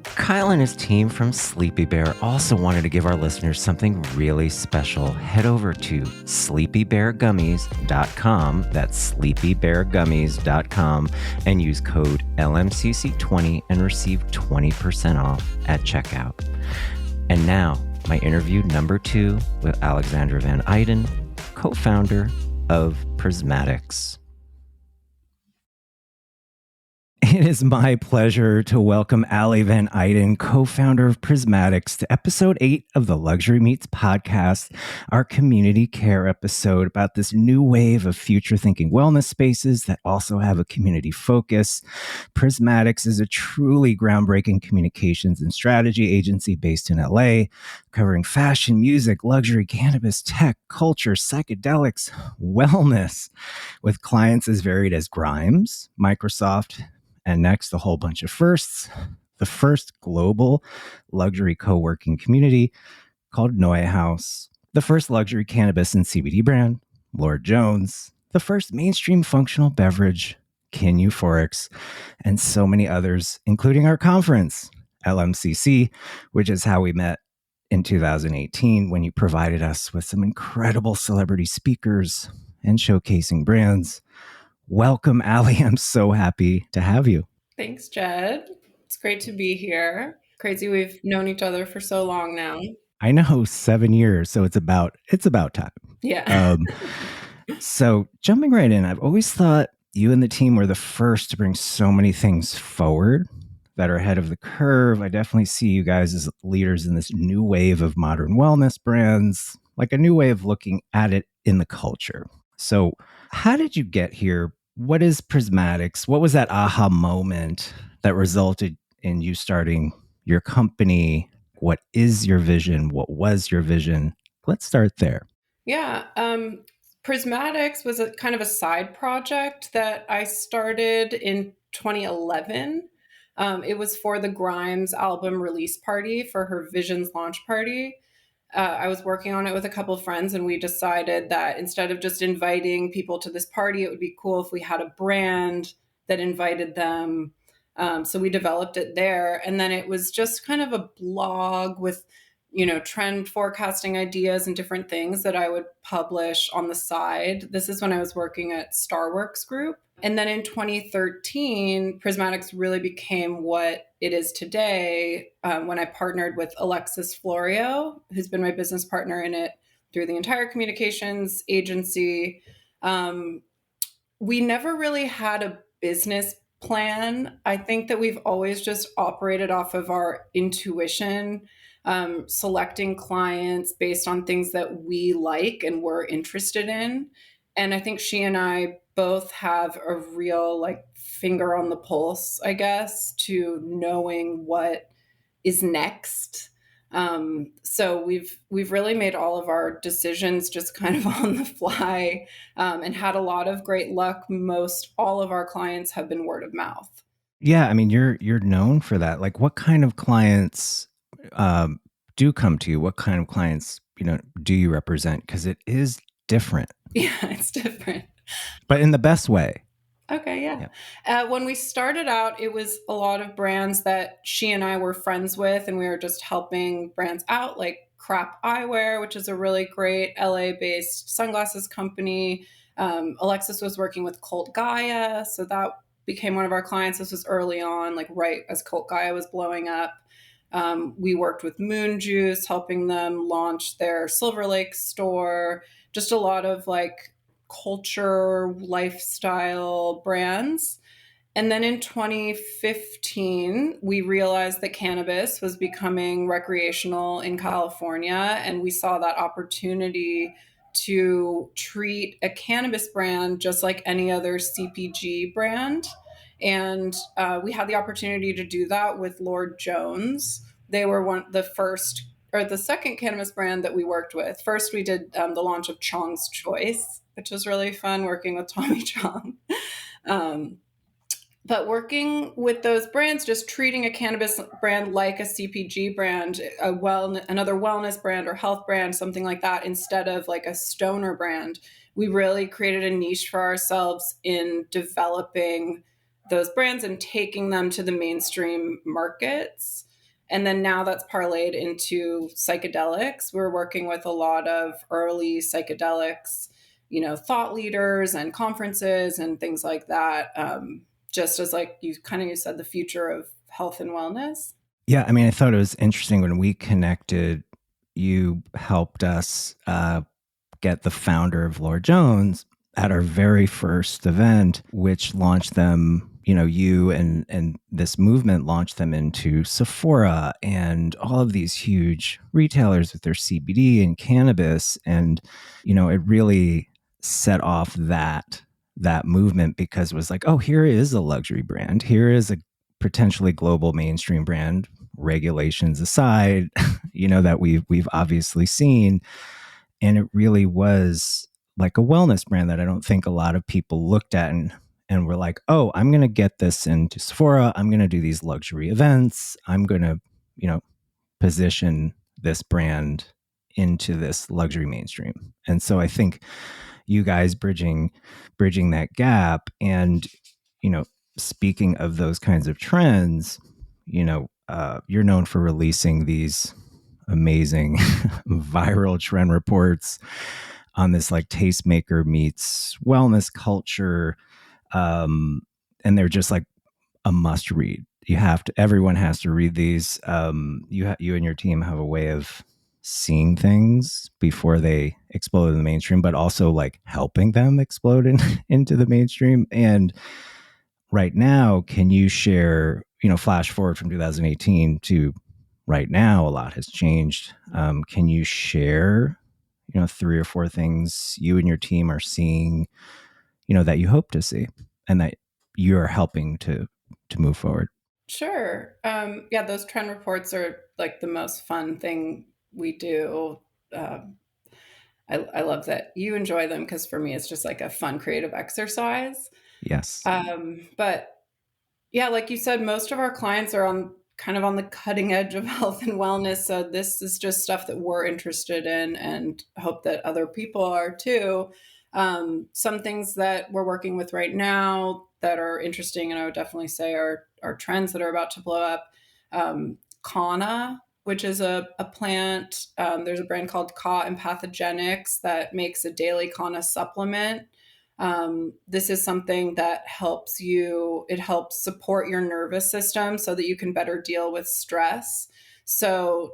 S1: Kyle and his team from Sleepy Bear also wanted to give our listeners something really special. Head over to sleepybeargummies.com, that's sleepybeargummies.com, and use code LMCC20 and receive 20% off at checkout. And now, my interview number 2 with Alexandra Van Eyden, co-founder of Prismatics. It is my pleasure to welcome Ali Van Eyden, co-founder of Prismatics, to episode 8 of the Luxury Meets podcast, our community care episode about this new wave of future-thinking wellness spaces that also have a community focus. Prismatics is a truly groundbreaking communications and strategy agency based in LA, covering fashion, music, luxury, cannabis, tech, culture, psychedelics, wellness, with clients as varied as Grimes, Microsoft, and next, a whole bunch of firsts. The first global luxury co-working community called Noya House. The first luxury cannabis and CBD brand, Lord Jones. The first mainstream functional beverage, Kin Euphorics. And so many others, including our conference, LMCC, which is how we met in 2018 when you provided us with some incredible celebrity speakers and showcasing brands. Welcome, Ali. I'm so happy to have you.
S4: Thanks, Jed. It's great to be here. Crazy we've known each other for so long now.
S1: I know, 7 years, so it's about time.
S4: Yeah.
S1: So jumping right in, I've always thought you and the team were the first to bring so many things forward that are ahead of the curve. I definitely see you guys as leaders in this new wave of modern wellness brands, like a new way of looking at it in the culture. So how did you get here? What is Prismatics? What was that aha moment that resulted in you starting your company? What is your vision? What was your vision? Let's start there.
S4: Yeah. Prismatics was a kind of a side project that I started in 2011. It was for the Grimes album release party for her Visions launch party. I was working on it with a couple of friends, and we decided that instead of just inviting people to this party, it would be cool if we had a brand that invited them. So we developed it there. And then it was just kind of a blog with, trend forecasting ideas and different things that I would publish on the side. This is when I was working at Starworks Group. And then in 2013, Prismatics really became what it is today when I partnered with Alexis Florio, who's been my business partner in it through the entire communications agency. We never really had a business plan. I think that we've always just operated off of our intuition, selecting clients based on things that we like and we're interested in. And I think she and I both have a real finger on the pulse, I guess, to knowing what is next. So we've really made all of our decisions just kind of on the fly, and had a lot of great luck. Most all of our clients have been word of mouth.
S1: Yeah, I mean, you're known for that. Like, what kind of clients do come to you? What kind of clients, do you represent? Because it is different.
S4: Yeah, it's different.
S1: But in the best way.
S4: Okay, yeah. When we started out, it was a lot of brands that she and I were friends with, and we were just helping brands out, like Crap Eyewear, which is a really great LA-based sunglasses company. Alexis was working with Cult Gaia, so that became one of our clients. This was early on, right as Cult Gaia was blowing up. We worked with Moon Juice, helping them launch their Silver Lake store, just a lot of like culture, lifestyle brands. And then in 2015, we realized that cannabis was becoming recreational in California, and we saw that opportunity to treat a cannabis brand just like any other CPG brand. And we had the opportunity to do that with Lord Jones. They were the first or the second cannabis brand that we worked with. First, we did the launch of Chong's Choice, which was really fun working with Tommy Chong. But working with those brands, just treating a cannabis brand like a CPG brand, another wellness brand or health brand, something like that, instead of like a stoner brand, we really created a niche for ourselves in developing those brands and taking them to the mainstream markets. And then now that's parlayed into psychedelics. We're working with a lot of early psychedelics, thought leaders and conferences and things like that. Just as like you said, the future of health and wellness.
S1: Yeah, I mean, I thought it was interesting when we connected, you helped us get the founder of Lord Jones at our very first event, which launched them, you and this movement launched them into Sephora and all of these huge retailers with their CBD and cannabis. And, it really set off that movement because it was like, oh, here is a luxury brand. Here is a potentially global mainstream brand, regulations aside, that we've obviously seen. And it really was like a wellness brand that I don't think a lot of people looked at and were like, oh, I'm going to get this into Sephora. I'm going to do these luxury events. I'm going to, position this brand into this luxury mainstream. And so I think you guys bridging that gap and, speaking of those kinds of trends, you're known for releasing these amazing viral trend reports on this like tastemaker meets wellness culture. And they're just like a must read. Everyone has to read these. You and your team have a way of seeing things before they explode in the mainstream, but also like helping them explode into the mainstream. And right now, can you share, flash forward from 2018 to right now, a lot has changed. Can you share, 3 or 4 things you and your team are seeing, that you hope to see and that you're helping to move forward?
S4: Sure. Yeah, those trend reports are like the most fun thing we do. I love that you enjoy them because for me, it's just like a fun creative exercise.
S1: Yes.
S4: But yeah, like you said, most of our clients are on the cutting edge of health and wellness. So this is just stuff that we're interested in and hope that other people are too. Some things that we're working with right now that are interesting, and I would definitely say are trends that are about to blow up. Kanna, which is a plant. There's a brand called Ka Empathogenics that makes a daily Kanna supplement. This is something that helps support your nervous system so that you can better deal with stress. So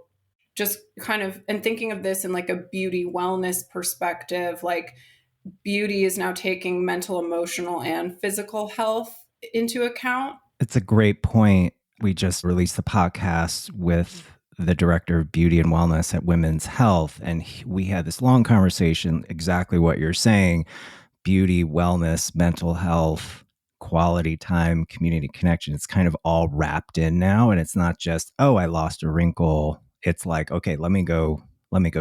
S4: just and thinking of this in like a beauty wellness perspective, like beauty is now taking mental, emotional, and physical health into account.
S1: It's a great point. We just released the podcast with the director of beauty and wellness at Women's Health, and we had this long conversation, exactly what you're saying. Beauty, wellness, mental health, quality time, community connection. It's kind of all wrapped in now. And it's not just, oh, I lost a wrinkle. It's like, okay, let me go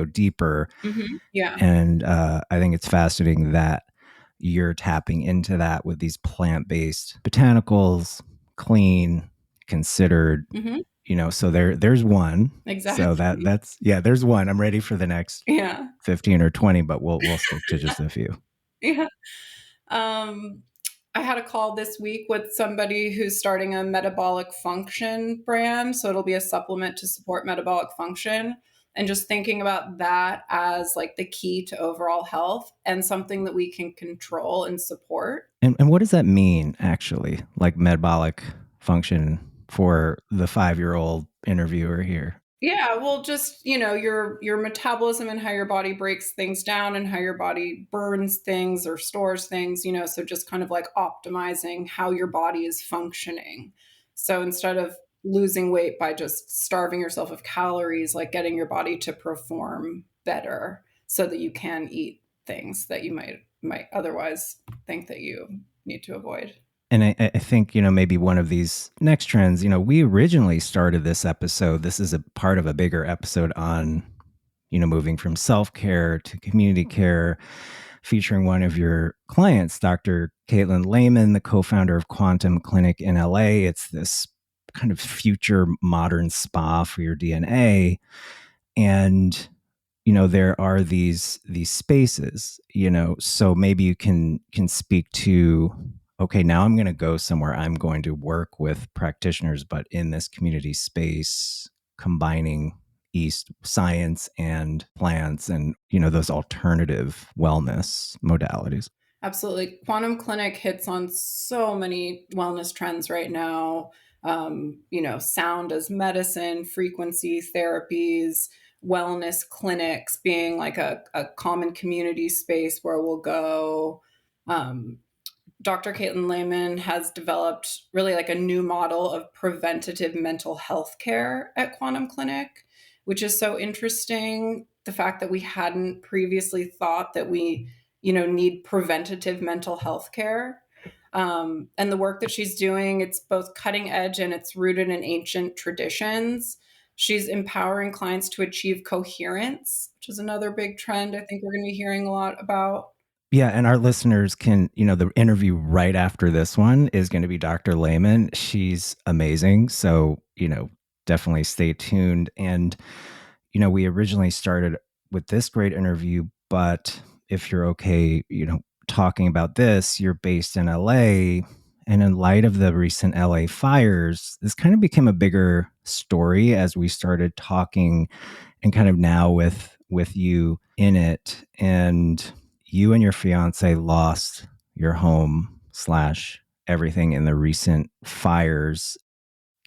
S1: deeper.
S4: Mm-hmm. Yeah.
S1: And I think it's fascinating that you're tapping into that with these plant-based botanicals, clean, considered, so there's one.
S4: Exactly.
S1: So there's one. I'm ready for the next 15 or 20, but we'll stick to just a few.
S4: Yeah. I had a call this week with somebody who's starting a metabolic function brand. So it'll be a supplement to support metabolic function, and just thinking about that as like the key to overall health and something that we can control and support.
S1: And what does that mean actually? Like metabolic function for the 5-year-old interviewer here?
S4: Yeah, well, just, your metabolism and how your body breaks things down and how your body burns things or stores things, so just kind of like optimizing how your body is functioning. So instead of losing weight by just starving yourself of calories, like getting your body to perform better so that you can eat things that you might otherwise think that you need to avoid.
S1: And I think, maybe one of these next trends, we originally started this episode. This is a part of a bigger episode on, moving from self-care to community care, featuring one of your clients, Dr. Caitlin Lehman, the co-founder of Quantum Clinic in LA. It's this kind of future modern spa for your DNA. And there are these spaces, so maybe you can speak to, okay, now I'm going to go somewhere, I'm going to work with practitioners, but in this community space, combining East science and plants and, those alternative wellness modalities.
S4: Absolutely. Quantum Clinic hits on so many wellness trends right now. Sound as medicine, frequency therapies, wellness clinics being like a common community space where we'll go. Dr. Caitlin Lehman has developed really like a new model of preventative mental health care at Quantum Clinic, which is so interesting. The fact that we hadn't previously thought that we, need preventative mental health care. And the work that she's doing, it's both cutting edge and it's rooted in ancient traditions. She's empowering clients to achieve coherence, which is another big trend I think we're going to be hearing a lot about.
S1: Yeah, and our listeners can, the interview right after this one is going to be Dr. Lehman. She's amazing. So, definitely stay tuned. And, we originally started with this great interview, but if you're okay, talking about this, you're based in LA. And in light of the recent LA fires, this kind of became a bigger story as we started talking and kind of now with you in it. And you and your fiance lost your home / everything in the recent fires.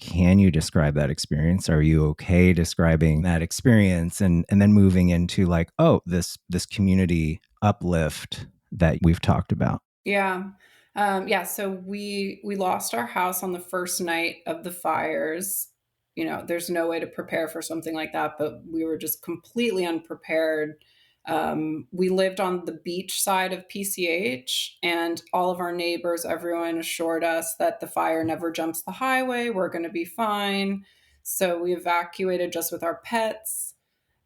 S1: Can you describe that experience? Are you okay describing that experience and then moving into like, this community uplift that we've talked about?
S4: Yeah. So we lost our house on the first night of the fires. There's no way to prepare for something like that, but we were just completely unprepared. We lived on the beach side of PCH, and all of our neighbors, everyone assured us that the fire never jumps the highway. We're going to be fine. So we evacuated just with our pets.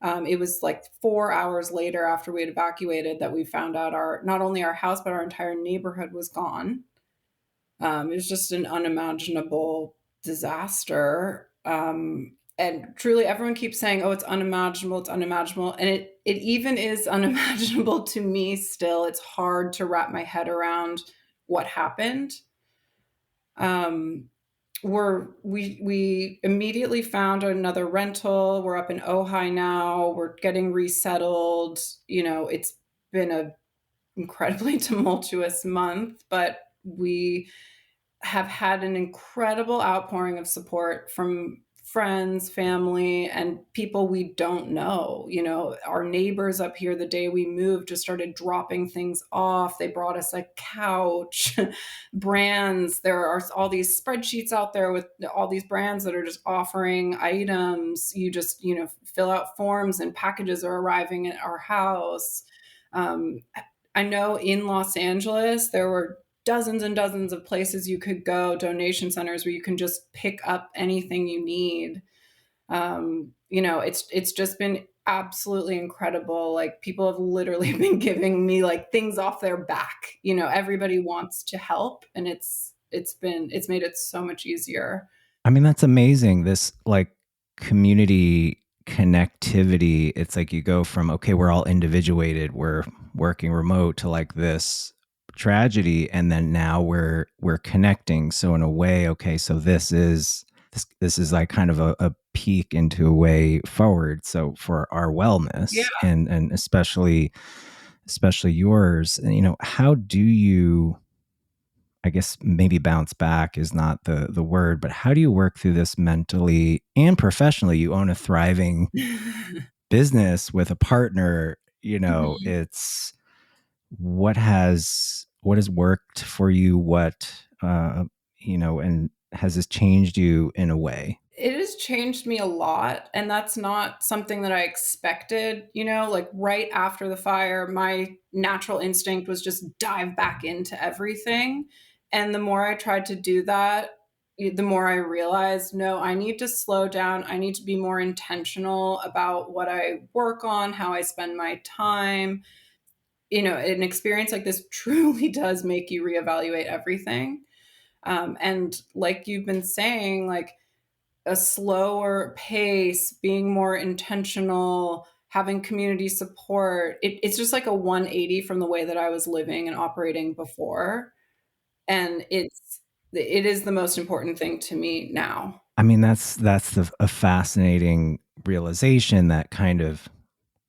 S4: It was like 4 hours later after we had evacuated that we found out not only our house, but our entire neighborhood was gone. It was just an unimaginable disaster. And truly everyone keeps saying, it's unimaginable, it's unimaginable. And it even is unimaginable to me still. It's hard to wrap my head around what happened. We immediately found another rental. We're up in Ojai now. We're getting resettled. It's been an incredibly tumultuous month, but we have had an incredible outpouring of support from friends, family, and people we don't know. Our neighbors up here, the day we moved, just started dropping things off. They brought us a couch, brands. There are all these spreadsheets out there with all these brands that are just offering items. You just, fill out forms and packages are arriving at our house. I know in Los Angeles, there were dozens and dozens of places you could go, donation centers where you can just pick up anything you need. It's just been absolutely incredible. Like people have literally been giving me like things off their back. Everybody wants to help, and it's made it so much easier.
S1: I mean, that's amazing. This like community connectivity. It's like you go from, okay, we're all individuated, we're working remote, to like this tragedy, and then now we're connecting. So in a way, okay, so this is like kind of a peek into a way forward. So for our wellness, and especially yours, how do you I guess maybe bounce back is not the word, but how do you work through this mentally and professionally? You own a thriving business with a partner, it's what has worked for you, and has this changed you in a way?
S4: It has changed me a lot, and that's not something that I expected. Like right after the fire, my natural instinct was just dive back into everything. And the more I tried to do that, the more I realized, no, I need to slow down. I need to be more intentional about what I work on, how I spend my time. An experience like this truly does make you reevaluate everything. And like you've been saying, like, a slower pace, being more intentional, having community support. It's just like a 180 from the way that I was living and operating before. And it is the most important thing to me now.
S1: I mean, that's a fascinating realization, that kind of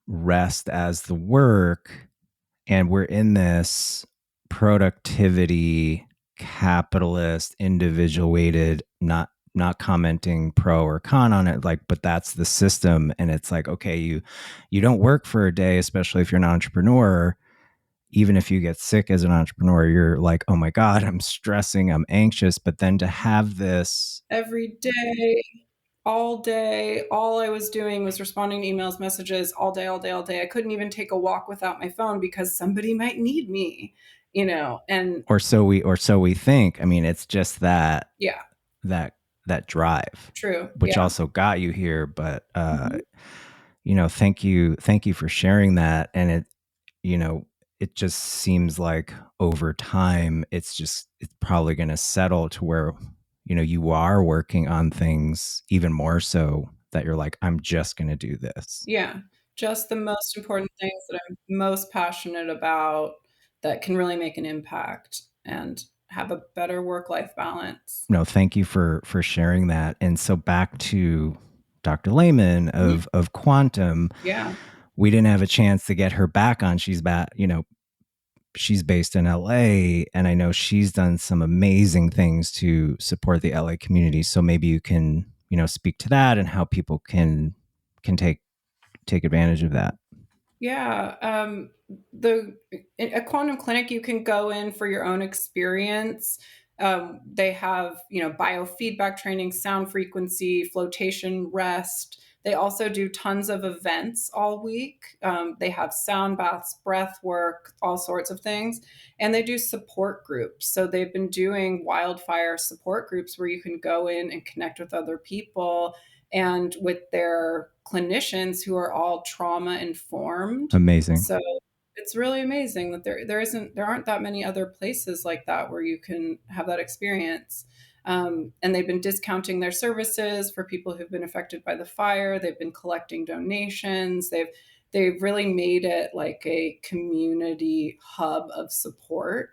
S1: rest as the work. And we're in this productivity, capitalist, individual weighted, not commenting pro or con on it, like, but that's the system. And it's like, okay, you don't work for a day, especially if you're an entrepreneur. Even if you get sick as an entrepreneur, you're like, oh my God, I'm stressing, I'm anxious. But then to have this
S4: every day, all day, all I was doing was responding to emails, messages all day, all day, all day. I couldn't even take a walk without my phone because somebody might need me, and
S1: or so we think. I mean, it's just that,
S4: yeah,
S1: that drive,
S4: true,
S1: which also got you here. But thank you for sharing that. And it just seems like over time, it's probably going to settle to where, you are working on things even more so that you're like, I'm just going to do this.
S4: Yeah. Just the most important things that I'm most passionate about that can really make an impact and have a better work-life balance.
S1: No, thank you for sharing that. And so back to Dr. Lehman of Quantum.
S4: Yeah.
S1: We didn't have a chance to get her back on. She's back, she's based in LA, and I know she's done some amazing things to support the LA community. So maybe you can, speak to that and how people can take advantage of that.
S4: Yeah. A Quantum Clinic, you can go in for your own experience. They have, biofeedback training, sound frequency, flotation, rest. They also do tons of events all week. They have sound baths, breath work, all sorts of things. And they do support groups. So they've been doing wildfire support groups where you can go in and connect with other people and with their clinicians who are all trauma informed.
S1: Amazing.
S4: So it's really amazing that there aren't that many other places like that where you can have that experience. And they've been discounting their services for people who've been affected by the fire. They've been collecting donations. They've really made it like a community hub of support,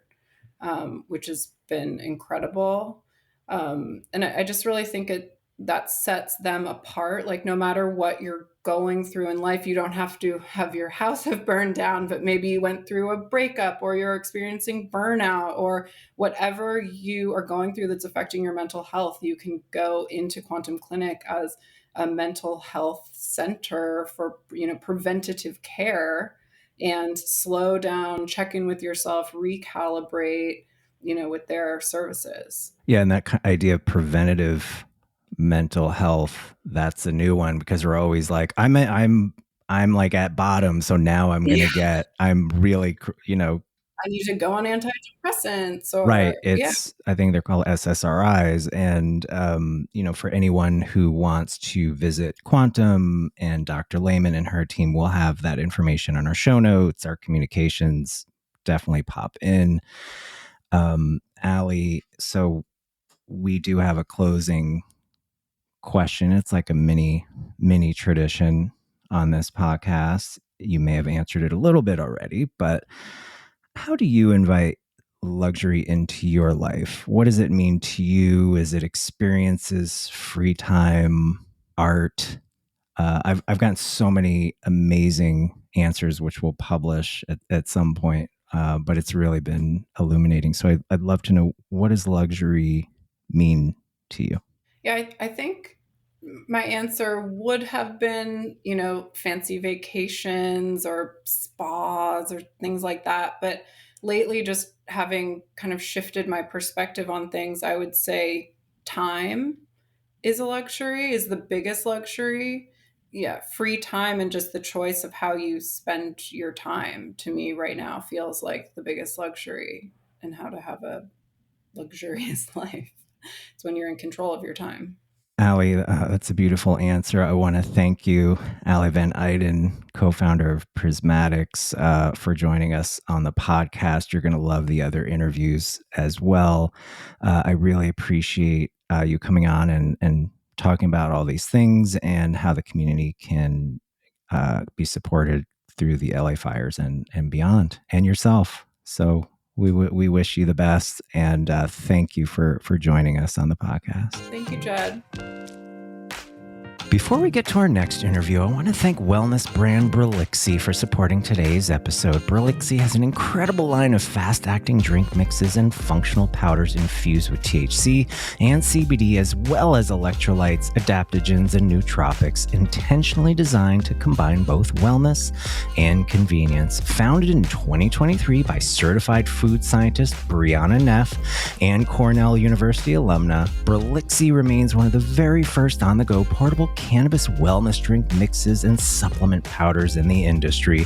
S4: which has been incredible. And I just really think that sets them apart. Like, no matter what you're going through in life, you don't have to have your house have burned down, but maybe you went through a breakup or you're experiencing burnout or whatever you are going through that's affecting your mental health. You can go into Quantum Clinic as a mental health center for, preventative care, and slow down, check in with yourself, recalibrate, with their services.
S1: Yeah. And that idea of preventative mental health, that's a new one, because we're always like, I'm like at bottom, so now I'm gonna I'm really,
S4: I need to go on antidepressants, or
S1: right. I think they're called SSRIs. And for anyone who wants to visit Quantum and Dr. Lehman and her team, we'll have that information on our show notes. Our communications definitely pop in. Allie, so we do have a closing question. It's like a mini tradition on this podcast. You may have answered it a little bit already, but how do you invite luxury into your life? What does it mean to you? Is it experiences, free time, art? I've gotten so many amazing answers, which we'll publish at some point but it's really been illuminating. So I'd love to know, what does luxury mean to you?
S4: Yeah, I think my answer would have been, fancy vacations or spas or things like that. But lately, just having kind of shifted my perspective on things, I would say time is a luxury, is the biggest luxury. Yeah, free time and just the choice of how you spend your time, to me right now, feels like the biggest luxury, and how to have a luxurious life. It's when you're in control of your time.
S1: Allie, that's a beautiful answer. I want to thank you, Allie Van Eyden, co-founder of Prismatics, for joining us on the podcast. You're going to love the other interviews as well. I really appreciate you coming on and talking about all these things and how the community can be supported through the LA fires and beyond, and yourself. So we wish you the best, and thank you for joining us on the podcast.
S4: Thank you, Jed.
S1: Before we get to our next interview, I want to thank wellness brand Brelixi for supporting today's episode. Brelixi has an incredible line of fast-acting drink mixes and functional powders infused with THC and CBD, as well as electrolytes, adaptogens, and nootropics, intentionally designed to combine both wellness and convenience. Founded in 2023 by certified food scientist Brianna Neff and Cornell University alumna, Brelixi remains one of the very first on-the-go portable cannabis wellness drink mixes and supplement powders in the industry.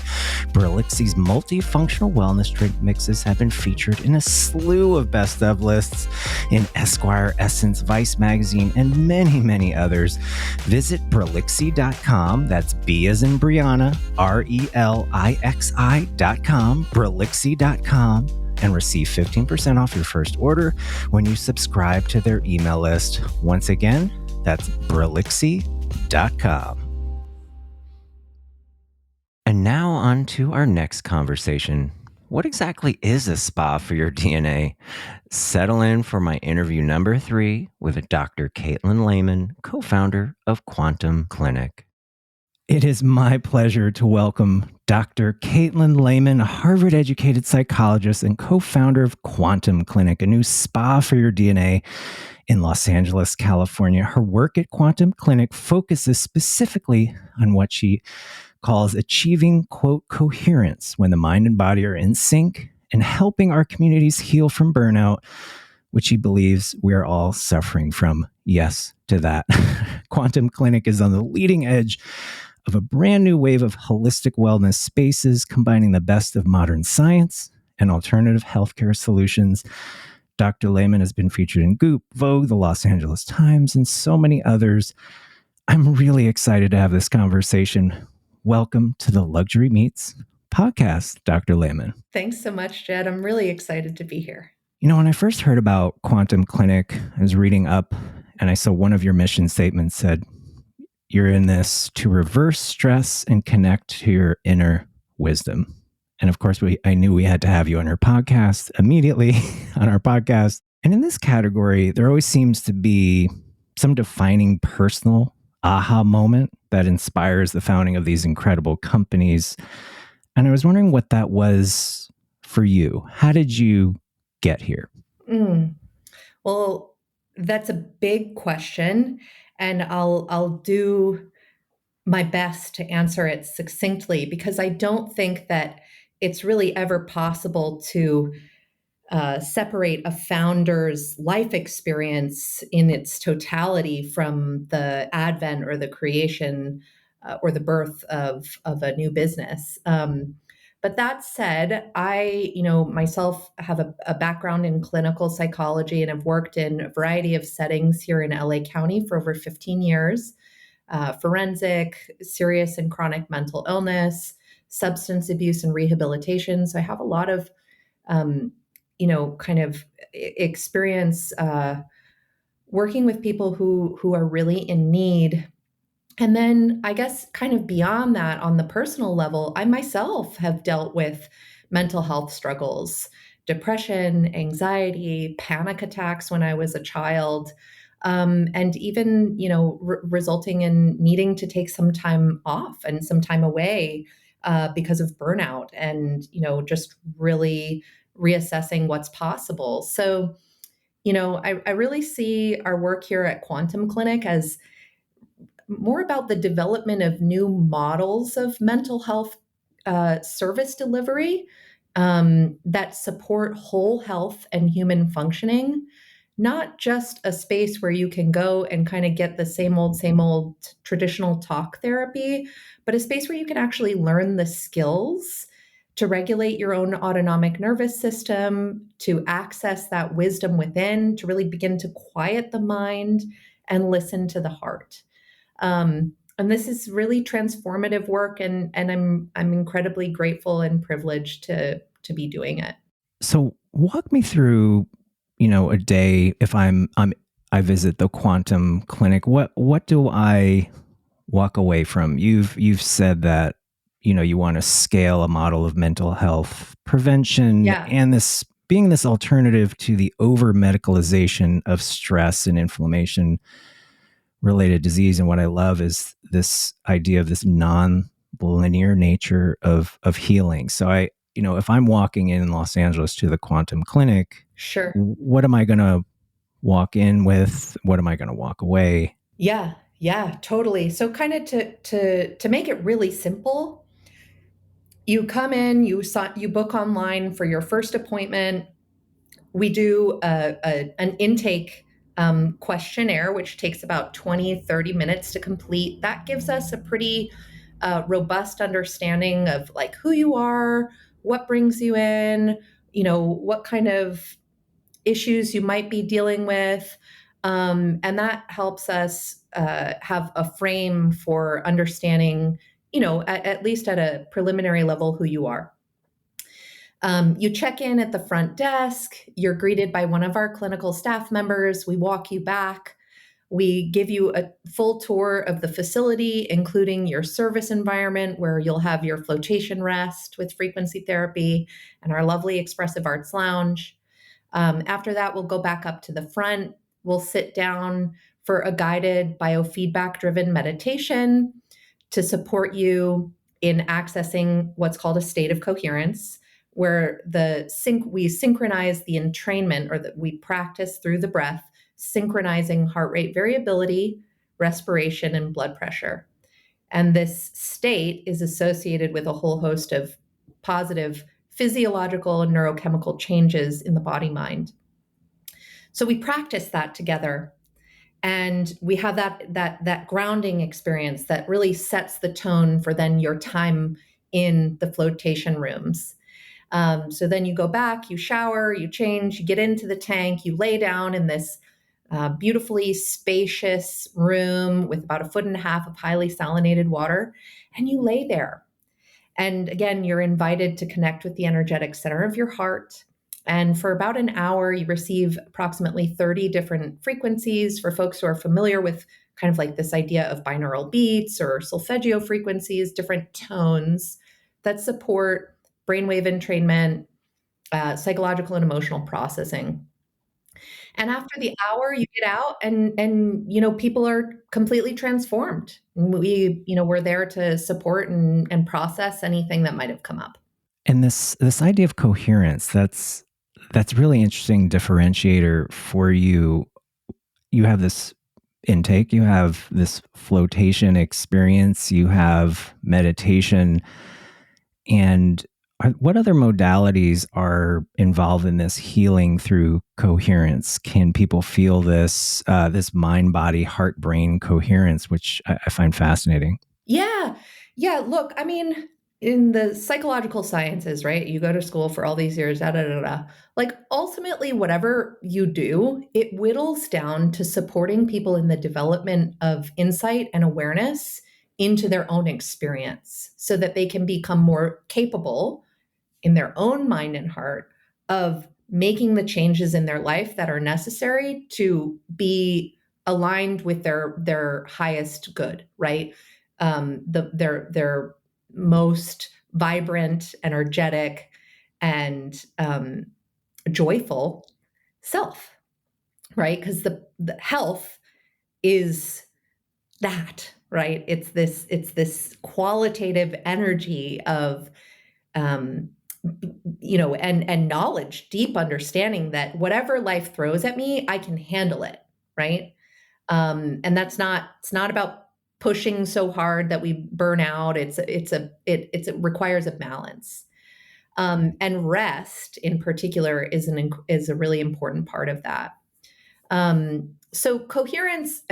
S1: Brelixi's multifunctional wellness drink mixes have been featured in a slew of best of lists in Esquire, Essence, Vice Magazine, and many, many others. Visit Brelixi.com. That's B as in Brianna, RELIXI.com, Brelixi.com, and receive 15% off your first order when you subscribe to their email list. Once again, that's Brelixi.com. And now on to our next conversation. What exactly is a spa for your DNA? Settle in for my interview number 3 with Dr. Caitlin Lehman, co-founder of Quantum Clinic. It is my pleasure to welcome Dr. Caitlin Lehman, a Harvard-educated psychologist and co-founder of Quantum Clinic, a new spa for your DNA in Los Angeles, California. Her work at Quantum Clinic focuses specifically on what she calls achieving, quote, coherence when the mind and body are in sync, and helping our communities heal from burnout, which she believes we are all suffering from. Yes to that. Quantum Clinic is on the leading edge of a brand new wave of holistic wellness spaces, combining the best of modern science and alternative healthcare solutions. Dr. Lehman has been featured in Goop, Vogue, the Los Angeles Times, and so many others. I'm really excited to have this conversation. Welcome to the Luxury Meets podcast, Dr. Lehman.
S5: Thanks so much, Jed. I'm really excited to be here.
S1: When I first heard about Quantum Clinic, I was reading up and I saw one of your mission statements said, you're in this to reverse stress and connect to your inner wisdom. And of course, I knew we had to have you on our podcast immediately on our podcast. And in this category, there always seems to be some defining personal aha moment that inspires the founding of these incredible companies. And I was wondering what that was for you. How did you get here?
S5: Well, that's a big question, and I'll do my best to answer it succinctly, because I don't think that it's really ever possible to separate a founder's life experience in its totality from the advent or the creation or the birth of a new business. But that said, I, myself have a background in clinical psychology and have worked in a variety of settings here in LA County for over 15 years. Forensic, serious and chronic mental illness, substance abuse and rehabilitation. So I have a lot of, kind of experience working with people who are really in need. And then I guess kind of beyond that, on the personal level, I myself have dealt with mental health struggles, depression, anxiety, panic attacks when I was a child, and even, resulting in needing to take some time off and some time away because of burnout and, just really reassessing what's possible. So, I really see our work here at Quantum Clinic as more about the development of new models of mental health service delivery that support whole health and human functioning, not just a space where you can go and kind of get the same old traditional talk therapy, but a space where you can actually learn the skills to regulate your own autonomic nervous system, to access that wisdom within, to really begin to quiet the mind and listen to the heart. And this is really transformative work, and I'm incredibly grateful and privileged to be doing it.
S1: So walk me through, a day if I visit the Quantum Clinic. What do I walk away from? You've said that you want to scale a model of mental health prevention, and this being this alternative to the over medicalization of stress and inflammation related disease. And what I love is this idea of this non-linear nature of healing. So if I'm walking in Los Angeles to the Quantum Clinic,
S5: sure,
S1: what am I going to walk in with? What am I going to walk away?
S5: Yeah, totally. So kind of to make it really simple, you come in, you book online for your first appointment. We do an intake questionnaire, which takes about 20-30 minutes to complete. That gives us a pretty robust understanding of like who you are, what brings you in, what kind of issues you might be dealing with. And that helps us have a frame for understanding, at least at a preliminary level, who you are. You check in at the front desk, you're greeted by one of our clinical staff members, we walk you back, we give you a full tour of the facility, including your service environment where you'll have your flotation rest with frequency therapy and our lovely expressive arts lounge. After that, we'll go back up to the front, we'll sit down for a guided biofeedback-driven meditation to support you in accessing what's called a state of coherence, where we synchronize the entrainment, or that we practice through the breath, synchronizing heart rate variability, respiration, and blood pressure. And this state is associated with a whole host of positive physiological and neurochemical changes in the body-mind. So we practice that together, and we have that grounding experience that really sets the tone for then your time in the flotation rooms. So then you go back, you shower, you change, you get into the tank, you lay down in this beautifully spacious room with about 1.5 feet of highly salinated water, and you lay there. And again, you're invited to connect with the energetic center of your heart. And for about an hour, you receive approximately 30 different frequencies. For folks who are familiar with kind of like this idea of binaural beats or solfeggio frequencies, different tones that support brainwave entrainment, psychological and emotional processing. And after the hour, you get out and people are completely transformed. We're there to support and process anything that might have come up.
S1: And this idea of coherence, that's really interesting differentiator for you. You have this intake, you have this flotation experience, you have meditation, and what other modalities are involved in this healing through coherence? Can people feel this mind, body, heart, brain coherence, which I find fascinating?
S5: Yeah. Look, I mean, in the psychological sciences, right? You go to school for all these years, Like ultimately, whatever you do, it whittles down to supporting people in the development of insight and awareness into their own experience so that they can become more capable in their own mind and heart of making the changes in their life that are necessary to be aligned with their highest good, right? Their most vibrant, energetic, and joyful self, right? Because the health is that, right? It's this qualitative energy of, and knowledge, deep understanding that whatever life throws at me, I can handle it, right? And it's not about pushing so hard that we burn out. It requires a balance. And rest in particular is a really important part of that. So coherence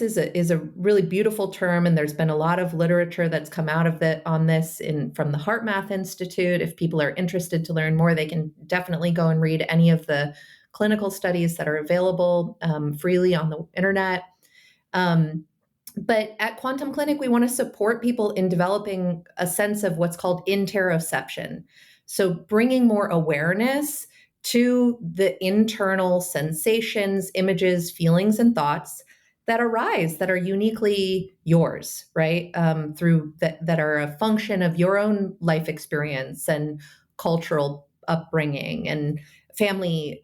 S5: is a really beautiful term, and there's been a lot of literature that's come out of on this from the HeartMath Institute. If people are interested to learn more, they can definitely go and read any of the clinical studies that are available freely on the internet. But at Quantum Clinic, we want to support people in developing a sense of what's called interoception. So bringing more awareness to the internal sensations, images, feelings, and thoughts that arise that are uniquely yours, right? Through that are a function of your own life experience and cultural upbringing and family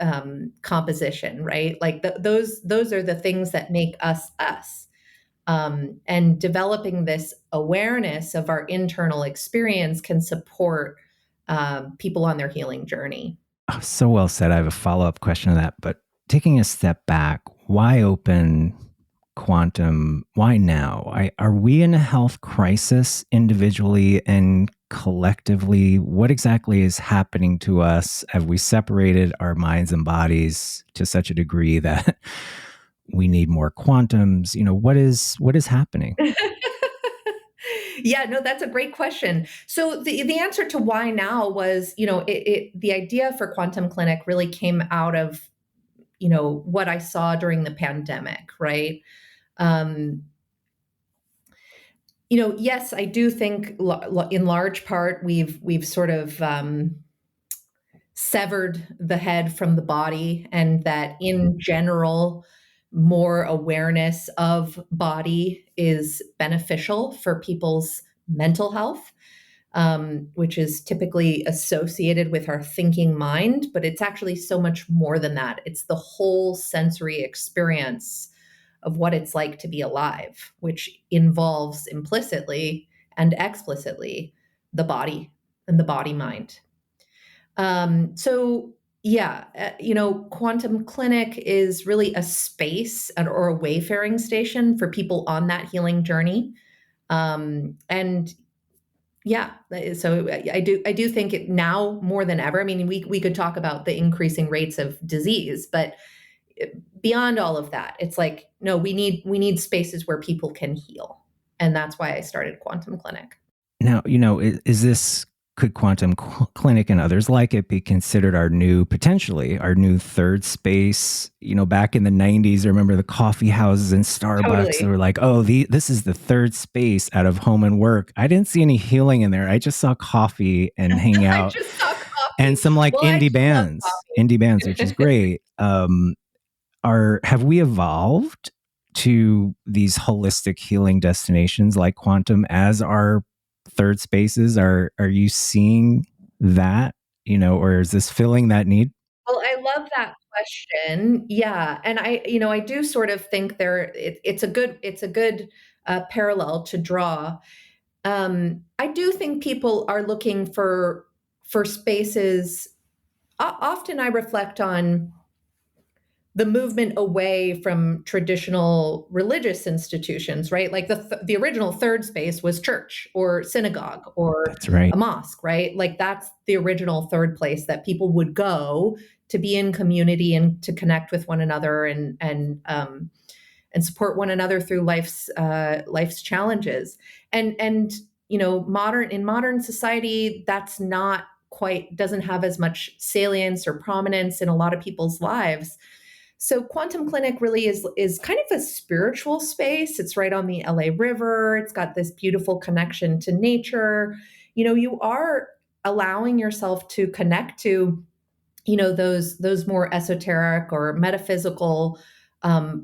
S5: composition, right? Like those are the things that make us us. And developing this awareness of our internal experience can support people on their healing journey.
S1: Oh, so well said. I have a follow-up question to that, but taking a step back, why open quantum? Why now? Are we in a health crisis individually and collectively? What exactly is happening to us? Have we separated our minds and bodies to such a degree that we need more quantums? What is happening?
S5: Yeah, no, that's a great question. So the answer to why now was, the idea for Quantum Clinic really came out of, what I saw during the pandemic, right? Yes, I do think in large part we've sort of severed the head from the body, and that in general, more awareness of body is beneficial for people's mental health, which is typically associated with our thinking mind, but it's actually so much more than that. It's the whole sensory experience of what it's like to be alive, which involves implicitly and explicitly the body and the body-mind. Quantum Clinic is really a space or a wayfaring station for people on that healing journey. So I do think it now more than ever. I mean, we could talk about the increasing rates of disease, but beyond all of that, it's like, no, we need spaces where people can heal. And that's why I started Quantum Clinic.
S1: Now, could Quantum Clinic and others like it be considered potentially our new third space? Back in the 90s, I remember the coffee houses and Starbucks. Totally. They were like, oh, this is the third space out of home and work. I didn't see any healing in there. I just saw coffee and hanging out.
S5: I just saw coffee.
S1: And some indie bands, which is great. Have we evolved to these holistic healing destinations like Quantum as our third spaces? Are you seeing that, or is this filling that need?
S5: Well, I love that question. Yeah. And I do sort of think it's a good parallel to draw. I do think people are looking for spaces. Often I reflect on the movement away from traditional religious institutions, right? Like the original third space was church or synagogue or a mosque, right? Like that's the original third place that people would go to be in community and to connect with one another and support one another through life's challenges. And in modern society, that's not doesn't have as much salience or prominence in a lot of people's lives. So Quantum Clinic really is kind of a spiritual space. It's right on the LA River. It's got this beautiful connection to nature. You are allowing yourself to connect to, those more esoteric or metaphysical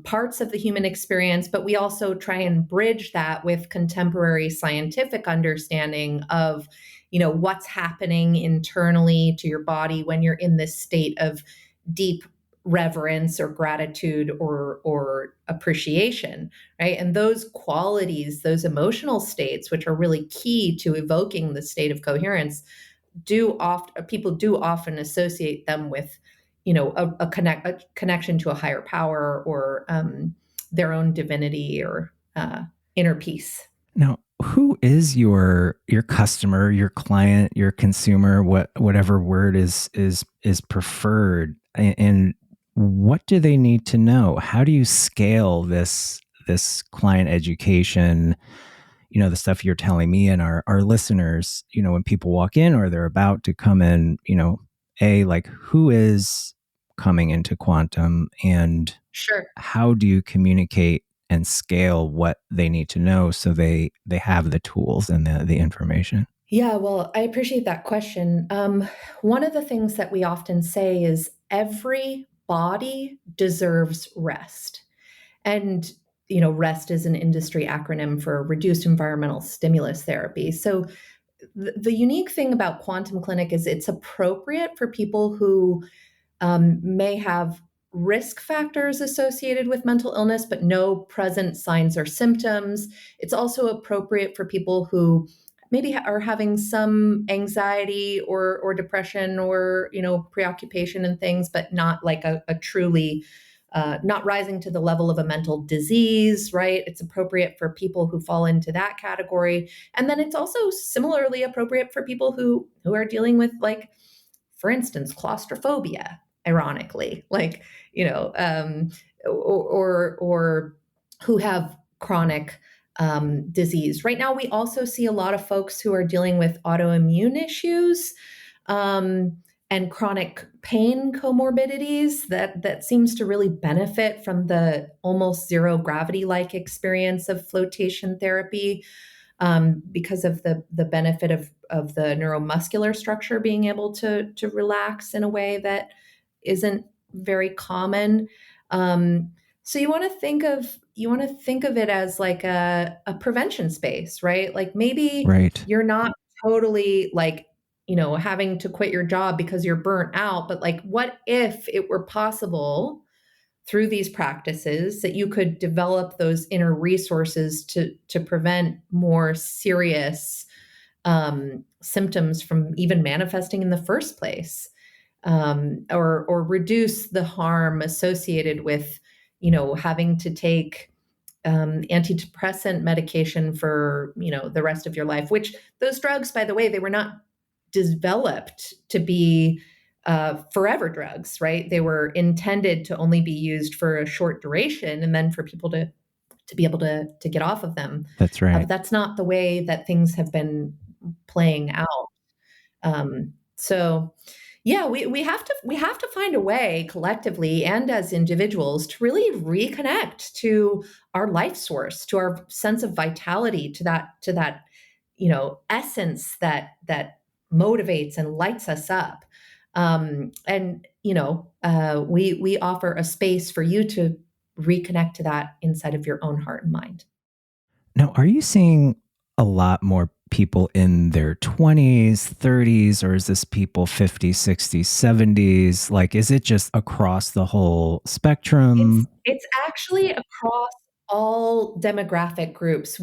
S5: parts of the human experience, but we also try and bridge that with contemporary scientific understanding of, what's happening internally to your body when you're in this state of deep reverence or gratitude or appreciation, right? And those qualities, those emotional states, which are really key to evoking the state of coherence, people do often associate them with, a connection to a higher power or their own divinity or inner peace.
S1: Now, who is your customer, your client, your consumer, whatever word is preferred, and what do they need to know? How do you scale this client education? The stuff you're telling me and our listeners, when people walk in or they're about to come in, like who is coming into quantum, and
S5: Sure,
S1: how do you communicate and scale what they need to know so they have the tools and the information?
S5: Yeah, well, I appreciate that question. One of the things that we often say is every body deserves rest. And, rest is an industry acronym for reduced environmental stimulus therapy. So the unique thing about Quantum Clinic is it's appropriate for people who may have risk factors associated with mental illness, but no present signs or symptoms. It's also appropriate for people who maybe are having some anxiety or depression or, preoccupation and things, but not like a truly not rising to the level of a mental disease, right? It's appropriate for people who fall into that category. And then it's also similarly appropriate for people who are dealing with, like, for instance, claustrophobia, ironically, like, or who have chronic disease. Right now, we also see a lot of folks who are dealing with autoimmune issues and chronic pain comorbidities that seems to really benefit from the almost zero gravity-like experience of flotation therapy because of the benefit of the neuromuscular structure being able to relax in a way that isn't very common. So you want to think of it as like a prevention space, right? Like maybe
S1: Right.
S5: you're not totally like, having to quit your job because you're burnt out, but like, what if it were possible through these practices that you could develop those inner resources to prevent more serious symptoms from even manifesting in the first place, or reduce the harm associated with, having to take antidepressant medication for, the rest of your life, which those drugs, by the way, they were not developed to be forever drugs, right? They were intended to only be used for a short duration and then for people to be able to get off of them.
S1: That's right.
S5: But that's not the way that things have been playing out. So yeah, we have to find a way collectively and as individuals to really reconnect to our life source, to our sense of vitality, to that essence that motivates and lights us up. And we offer a space for you to reconnect to that inside of your own heart and mind.
S1: Now, are you seeing a lot more people in their 20s, 30s, or is this people 50s, 60s, 70s? Like, is it just across the whole spectrum?
S5: It's actually across all demographic groups.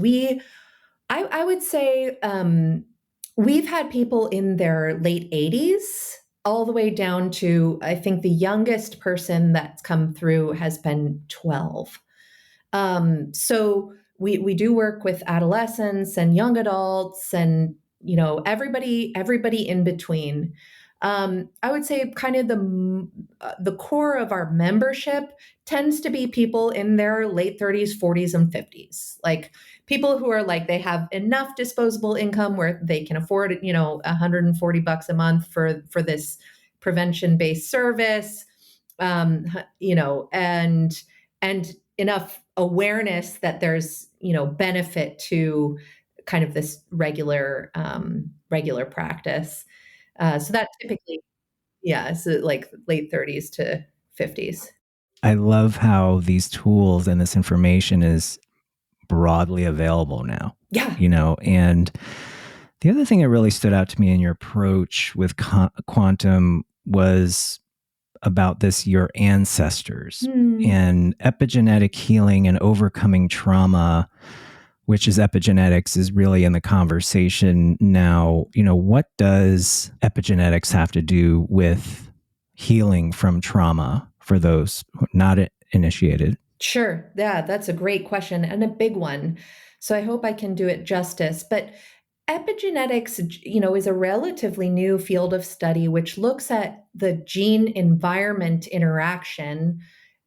S5: I would say we've had people in their late 80s all the way down to, I think the youngest person that's come through has been 12. So we do work with adolescents and young adults and, everybody in between. I would say kind of the core of our membership tends to be people in their late 30s, 40s, and 50s. Like people who are like, they have enough disposable income where they can afford, $140 a month for this prevention-based service, and enough awareness that there's, benefit to kind of this regular practice. So that typically, so like late 30s to 50s.
S1: I love how these tools and this information is broadly available now.
S5: Yeah.
S1: And the other thing that really stood out to me in your approach with quantum was about this, your ancestors and epigenetic healing and overcoming trauma, which is epigenetics, is really in the conversation now. What does epigenetics have to do with healing from trauma for those not initiated?
S5: Sure. Yeah, that's a great question and a big one. So I hope I can do it justice. But epigenetics, is a relatively new field of study which looks at the gene-environment interaction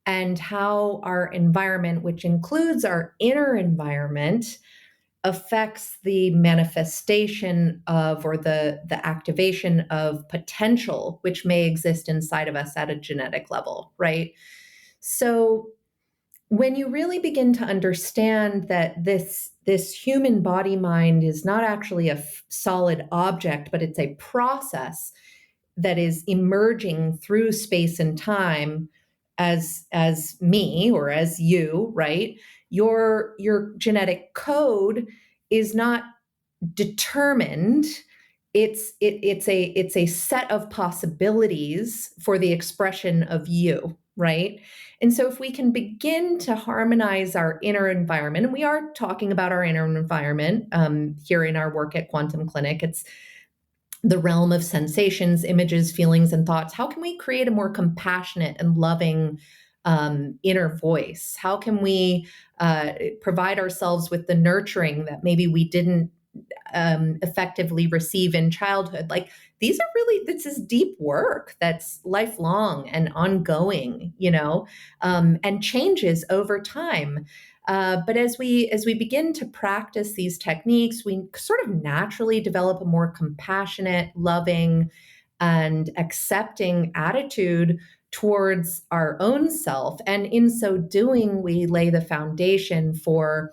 S5: and how our environment, which includes our inner environment, affects the manifestation of or the activation of potential which may exist inside of us at a genetic level, right? So when you really begin to understand that this human body mind is not actually a solid object, but it's a process that is emerging through space and time as me or as you, right? Your genetic code is not determined. It's a set of possibilities for the expression of you, right? And so if we can begin to harmonize our inner environment, and we are talking about our inner environment here in our work at Quantum Clinic, it's the realm of sensations, images, feelings, and thoughts. How can we create a more compassionate and loving inner voice? How can we provide ourselves with the nurturing that maybe we didn't effectively receive in childhood? Like, this is deep work that's lifelong and ongoing, and changes over time. But as we begin to practice these techniques, we sort of naturally develop a more compassionate, loving, and accepting attitude towards our own self. And in so doing, we lay the foundation for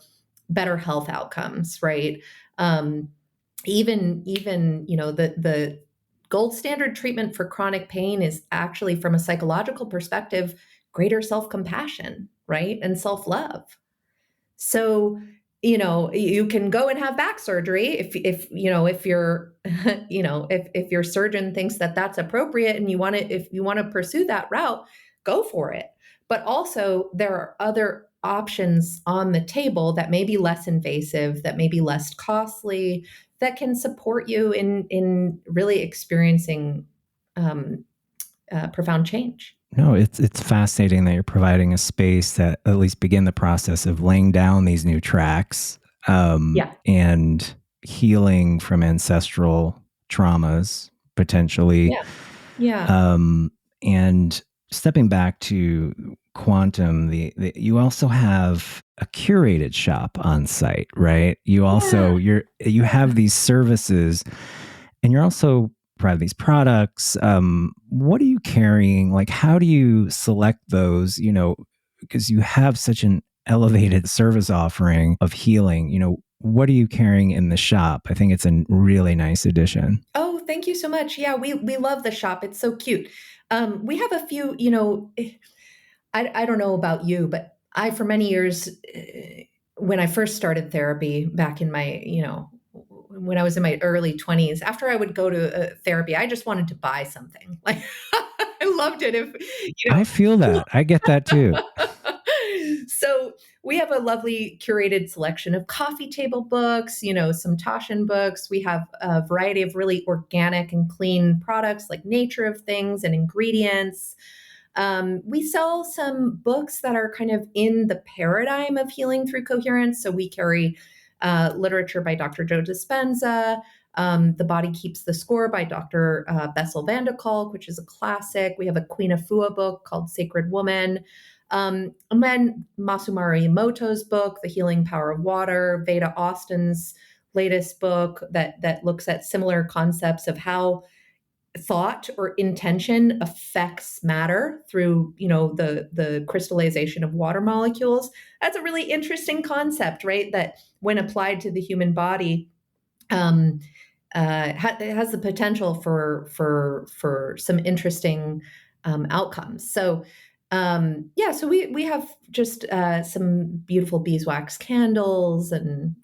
S5: better health outcomes, right? Even the gold standard treatment for chronic pain is actually, from a psychological perspective, greater self-compassion, right? And self-love. So, you can go and have back surgery if your surgeon thinks that that's appropriate and if you want to pursue that route, go for it. But also there are other options on the table that may be less invasive, that may be less costly, that can support you in really experiencing profound change.
S1: No, it's fascinating that you're providing a space that at least begin the process of laying down these new tracks and healing from ancestral traumas, potentially. And stepping back to quantum, you also have a curated shop on site, right? You also you have these services, and you're also provide these products. What are you carrying? Like, how do you select those? Because you have such an elevated service offering of healing. What are you carrying in the shop? I think it's a really nice addition.
S5: Oh, thank you so much. Yeah, we love the shop. It's so cute. We have a few, I don't know about you, but I, for many years, when I first started therapy back in my, when I was in my early 20s, after I would go to therapy, I just wanted to buy something. Like, I loved it.
S1: I feel that. I get that too.
S5: So we have a lovely curated selection of coffee table books, some Taschen books. We have a variety of really organic and clean products like Nature of Things and ingredients. We sell some books that are kind of in the paradigm of healing through coherence. So we carry literature by Dr. Joe Dispenza, The Body Keeps the Score by Dr. Bessel van de Kolk, which is a classic. We have a Queen Afua book called Sacred Woman. And then Masumari Emoto's book, The Healing Power of Water, Veda Austin's latest book that looks at similar concepts of how thought or intention affects matter through, the crystallization of water molecules. That's a really interesting concept, right? That when applied to the human body, it has the potential for some interesting outcomes. So, so we have just some beautiful beeswax candles and,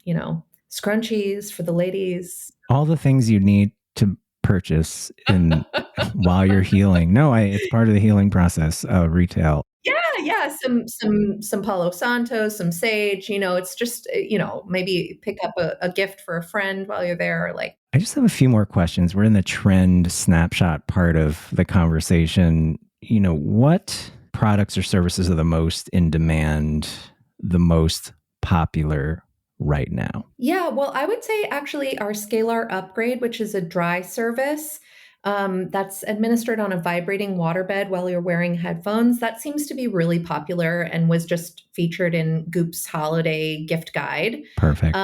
S5: scrunchies for the ladies.
S1: All the things you need to purchase while you're healing. No, it's part of the healing process, retail.
S5: Yeah, some Palo Santo, some sage, it's just, maybe pick up a gift for a friend while you're there.
S1: I just have a few more questions. We're in the trend snapshot part of the conversation. What products or services are the most in demand, the most popular right now?
S5: Yeah, well, I would say actually our Scalar upgrade, which is a dry service, that's administered on a vibrating waterbed while you're wearing headphones. That seems to be really popular and was just featured in Goop's holiday gift guide.
S1: Perfect.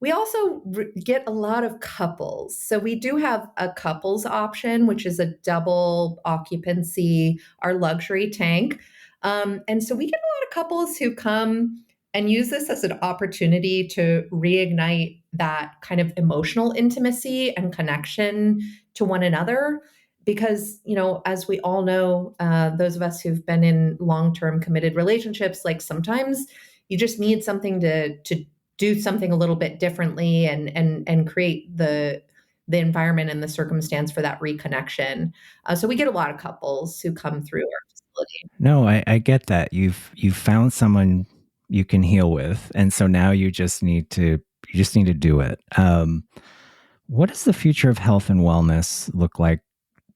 S5: We also get a lot of couples. So we do have a couples option, which is a double occupancy, our luxury tank. And so we get a lot of couples who come and use this as an opportunity to reignite that kind of emotional intimacy and connection to one another. Because, as we all know, those of us who've been in long-term committed relationships, sometimes you just need something to do something a little bit differently and create the environment and the circumstance for that reconnection. So we get a lot of couples who come through our facility.
S1: No, I get that. You've found someone you can heal with, and so now you just need to do it. What does the future of health and wellness look like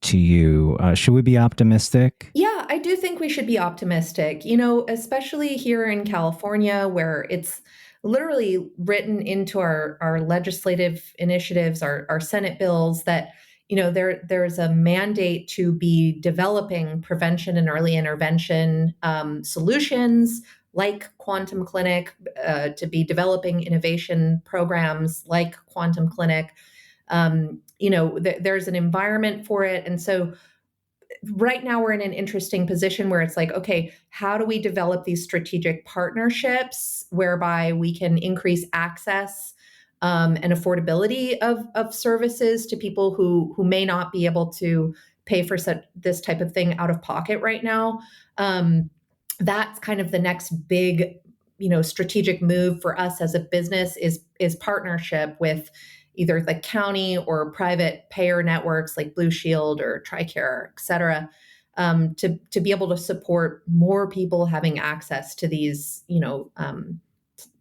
S1: to you? Should we be optimistic?
S5: Yeah, I do think we should be optimistic. Especially here in California, where it's literally written into our legislative initiatives, our Senate bills, that there's a mandate to be developing prevention and early intervention solutions like Quantum Clinic, to be developing innovation programs like Quantum Clinic. There's an environment for it. And so right now we're in an interesting position where it's okay, how do we develop these strategic partnerships whereby we can increase access and affordability of services to people who may not be able to pay for this type of thing out of pocket right now? That's kind of the next big, strategic move for us as a business is partnership with either the county or private payer networks like Blue Shield or TRICARE, et cetera, to be able to support more people having access to these,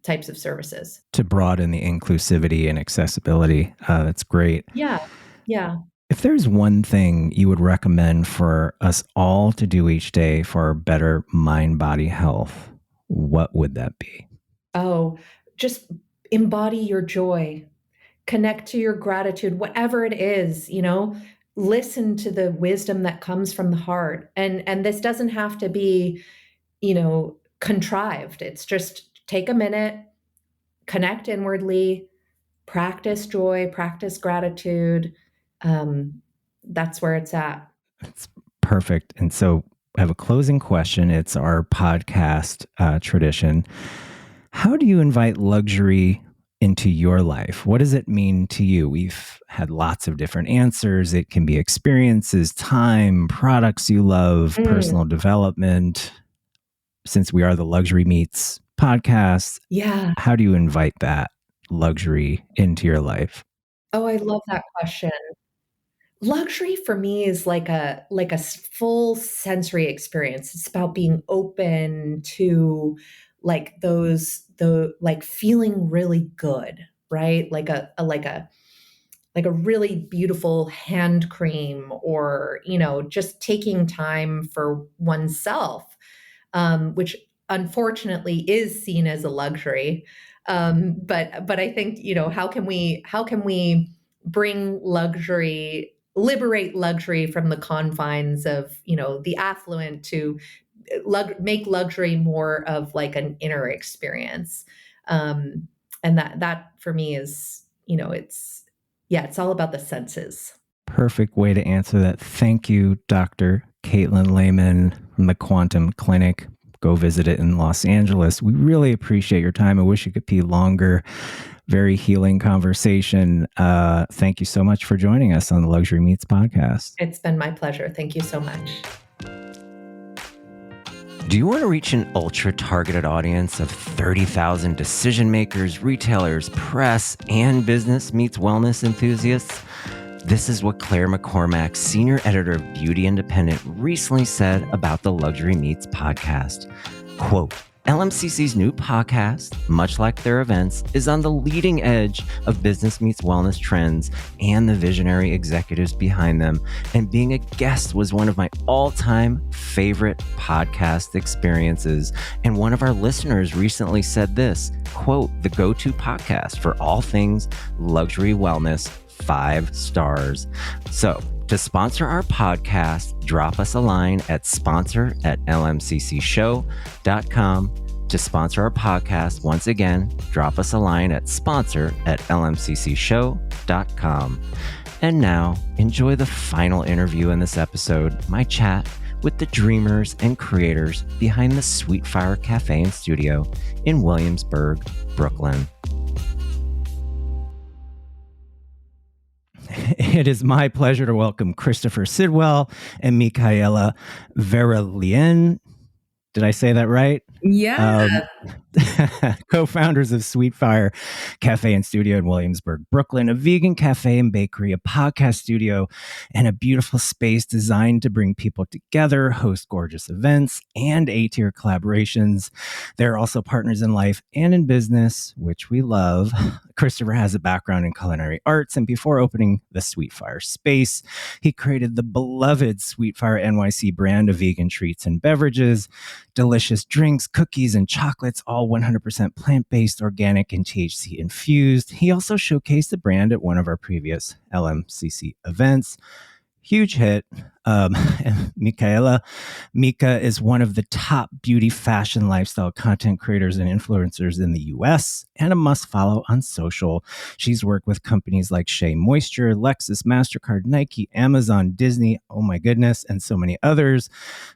S5: types of services.
S1: To broaden the inclusivity and accessibility. That's great.
S5: Yeah.
S1: If there's one thing you would recommend for us all to do each day for better mind-body health, what would that be?
S5: Oh, just embody your joy. Connect to your gratitude, whatever it is, listen to the wisdom that comes from the heart. And this doesn't have to be, contrived. It's just take a minute, connect inwardly, practice joy, practice gratitude. That's where it's at.
S1: That's perfect. And so I have a closing question. It's our podcast tradition. How do you invite luxury into your life? What does it mean to you? We've had lots of different answers. It can be experiences, time, products you love, personal development. Since we are the Luxury Meets podcast, how do you invite that luxury into your life?
S5: Oh, I love that question. Luxury for me is like a full sensory experience. It's about being open to feeling really good, right? Like a really beautiful hand cream, or just taking time for oneself, which unfortunately is seen as a luxury. But I think how can we bring luxury, liberate luxury from the confines of the affluent to make luxury more of an inner experience. And that for me is, it's all about the senses.
S1: Perfect way to answer that. Thank you, Dr. Caitlin Lehman from the Quantum Clinic. Go visit it in Los Angeles. We really appreciate your time. I wish it could be longer. Very healing conversation. Thank you so much for joining us on the Luxury Meets podcast.
S5: It's been my pleasure. Thank you so much.
S1: Do you want to reach an ultra-targeted audience of 30,000 decision makers, retailers, press, and business meets wellness enthusiasts? This is what Claire McCormack, senior editor of Beauty Independent, recently said about the Luxury Meets podcast. Quote, LMCC's new podcast, much like their events, is on the leading edge of business meets wellness trends and the visionary executives behind them. And being a guest was one of my all-time favorite podcast experiences. And one of our listeners recently said this, quote, the go-to podcast for all things luxury wellness, 5 stars. So to sponsor our podcast, drop us a line at sponsor@lmccshow.com. To sponsor our podcast, once again, drop us a line at sponsor@lmccshow.com. And now, enjoy the final interview in this episode, my chat with the dreamers and creators behind the Sweetfire Cafe and Studio in Williamsburg, Brooklyn. It is my pleasure to welcome Christopher Sidwell and Michaela Veralien. Did I say that right?
S6: Yeah.
S1: Co-founders of Sweetfire Cafe and Studio in Williamsburg, Brooklyn, a vegan cafe and bakery, a podcast studio, and a beautiful space designed to bring people together, host gorgeous events, and A-tier collaborations. They're also partners in life and in business, which we love. Christopher has a background in culinary arts, and before opening the Sweetfire space, he created the beloved Sweetfire NYC brand of vegan treats and beverages, delicious drinks, cookies, and chocolates, all 100% plant-based, organic, and THC infused. He also showcased the brand at one of our previous LMCC events. Huge hit. And Mika is one of the top beauty, fashion, lifestyle content creators and influencers in the US and a must follow on social. She's worked with companies like Shea Moisture, Lexus, MasterCard, Nike, Amazon, Disney, oh my goodness, and so many others.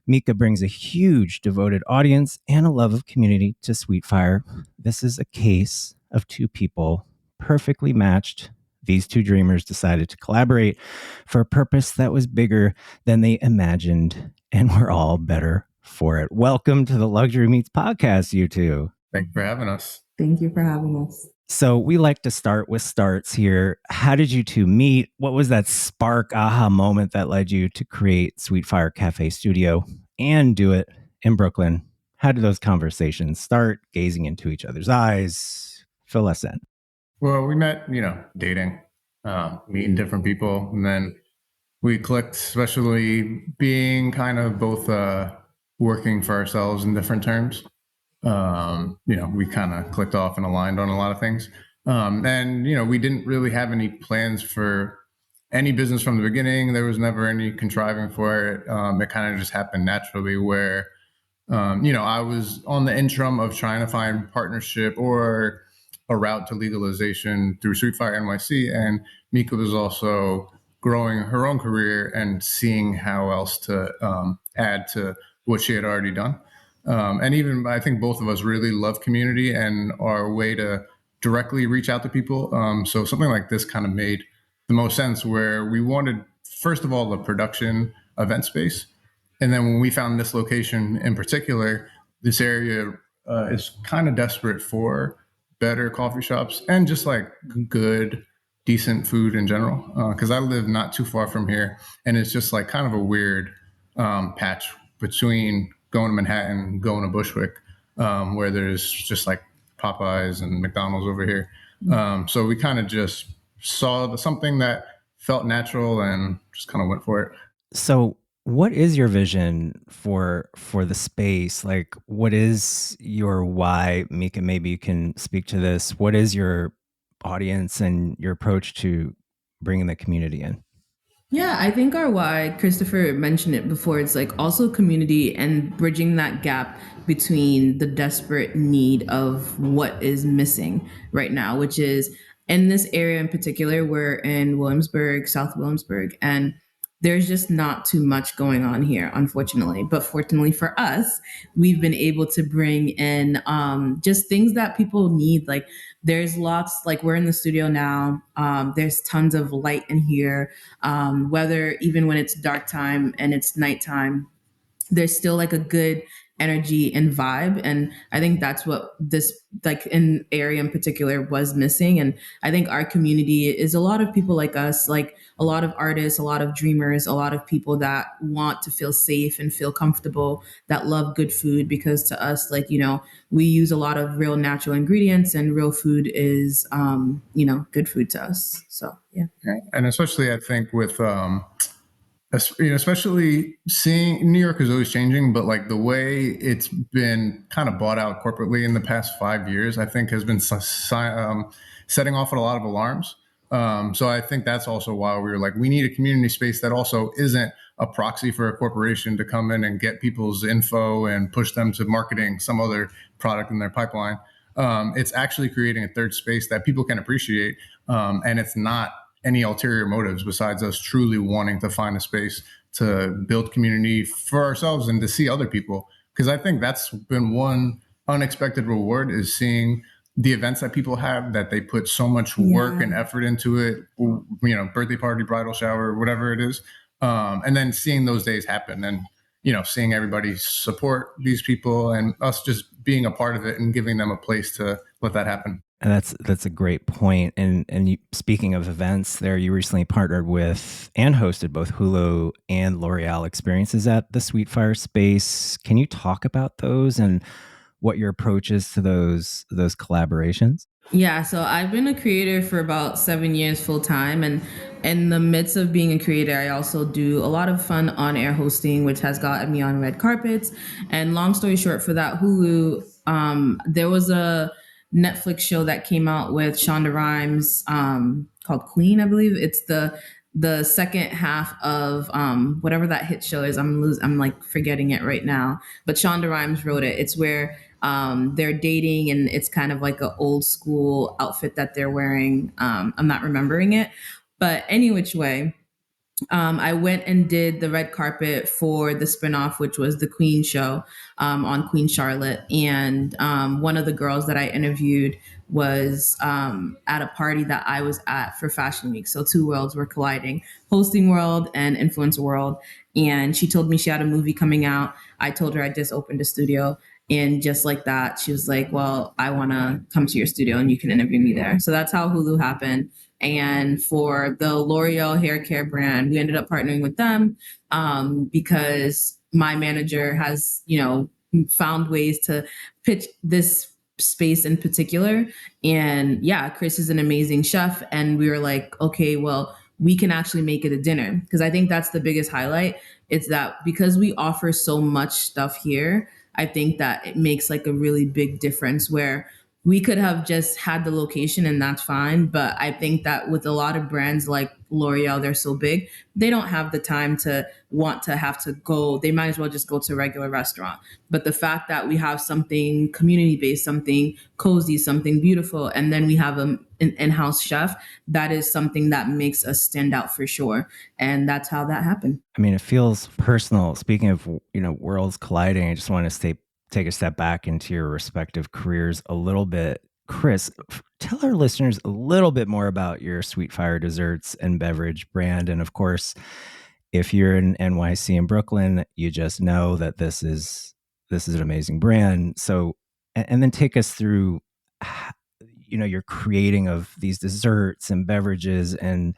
S1: Mika brings a huge devoted audience and a love of community to Sweetfire. This is a case of two people perfectly matched. These two dreamers decided to collaborate for a purpose that was bigger than they imagined, and we're all better for it. Welcome to the Luxury Meets podcast, you two.
S7: Thank you for having us.
S6: Thank you for having us.
S1: So we like to start with starts here. How did you two meet? What was that spark aha moment that led you to create Sweetfire Cafe Studio and do it in Brooklyn? How did those conversations start? Gazing into each other's eyes? Fill us in.
S7: Well, we met, dating, meeting different people, and then we clicked, especially being kind of both working for ourselves in different terms. We kind of clicked off and aligned on a lot of things. And we didn't really have any plans for any business from the beginning. There was never any contriving for it. It kind of just happened naturally where, I was on the interim of trying to find partnership or a route to legalization through Sweetfire NYC, and Mika was also growing her own career and seeing how else to add to what she had already done. And even I think both of us really love community and our way to directly reach out to people. So something like this kind of made the most sense, where we wanted, first of all, the production event space. And then when we found this location in particular, this area is kind of desperate for better coffee shops and just like good, decent food in general. Because I live not too far from here, and it's just like kind of a weird patch between going to Manhattan, going to Bushwick, where there's just like Popeyes and McDonald's over here. So we kind of just saw something that felt natural and just kind of went for it.
S1: So what is your vision for the space? Like, what is your why? Mika, maybe you can speak to this. What is your audience and your approach to bringing the community in?
S6: Yeah, I think our why, Christopher mentioned it before, it's like also community and bridging that gap between the desperate need of what is missing right now, which is in this area in particular. We're in Williamsburg, South Williamsburg, and there's just not too much going on here, unfortunately. But fortunately for us, we've been able to bring in just things that people need. Like there's lots, like we're in the studio now. There's tons of light in here. Whether even when it's dark time and it's nighttime, there's still like a good energy and vibe. And I think that's what this like in area in particular was missing. And I think our community is a lot of people like us, like a lot of artists, a lot of dreamers, a lot of people that want to feel safe and feel comfortable, that love good food, because to us, like, you know, we use a lot of real natural ingredients, and real food is, you know, good food to us. So, yeah.
S7: And especially I think with, especially seeing New York is always changing, but like the way it's been kind of bought out corporately in the past 5 years, I think has been setting off a lot of alarms. So I think that's also why we were like, we need a community space that also isn't a proxy for a corporation to come in and get people's info and push them to marketing some other product in their pipeline. It's actually creating a third space that people can appreciate, and it's not any ulterior motives besides us truly wanting to find a space to build community for ourselves and to see other people. Because I think that's been one unexpected reward, is seeing the events that people have, that they put so much work and effort into it, you know, birthday party, bridal shower, whatever it is. And then seeing those days happen, and, you know, seeing everybody support these people and us just being a part of it and giving them a place to let that happen.
S1: And that's a great point. And you, speaking of events, there you recently partnered with and hosted both Hulu and L'Oreal experiences at the Sweetfire space. Can you talk about those and what your approach is to those collaborations?
S6: Yeah, so I've been a creator for about 7 years full time, and in the midst of being a creator, I also do a lot of fun on-air hosting, which has gotten me on red carpets. And long story short, for that Hulu, there was a Netflix show that came out with Shonda Rhimes called Queen, I believe. It's the second half of whatever that hit show is. I'm like forgetting it right now, but Shonda Rhimes wrote it. It's where they're dating, and it's kind of like an old school outfit that they're wearing. I'm not remembering it, but any which way, I went and did the red carpet for the spinoff, which was the Queen show on Queen Charlotte. And one of the girls that I interviewed was at a party that I was at for Fashion Week. So two worlds were colliding, hosting world and influencer world. And she told me she had a movie coming out. I told her I just opened a studio. And just like that, she was like, well, I want to come to your studio and you can interview me there. So that's how Hulu happened. And for the L'Oreal hair care brand, we ended up partnering with them because my manager has, you know, found ways to pitch this space in particular. And yeah, Chris is an amazing chef. And we were like, okay, well, we can actually make it a dinner. Because I think that's the biggest highlight. It's that because we offer so much stuff here, I think that it makes like a really big difference, where we could have just had the location and that's fine. But I think that with a lot of brands like L'Oreal, they're so big, they don't have the time to want to have to go. They might as well just go to a regular restaurant. But the fact that we have something community-based, something cozy, something beautiful, and then we have an in-house chef, that is something that makes us stand out for sure. And that's how that happened.
S1: I mean, it feels personal. Speaking of, you know, worlds colliding, I just want to take a step back into your respective careers a little bit. Chris, tell our listeners a little bit more about your Sweetfire desserts and beverage brand. And of course, if you're in NYC and Brooklyn, you just know that this is an amazing brand. So, and then take us through, you know, your creating of these desserts and beverages and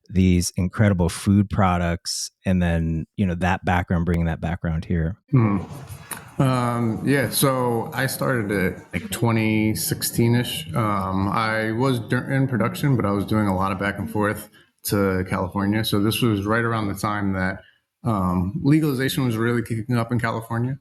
S1: these incredible food products, and then, you know, that background, bringing that background here.
S7: Yeah, so I started it like 2016-ish. I was in production, but I was doing a lot of back and forth to California. So this was right around the time that legalization was really kicking up in California.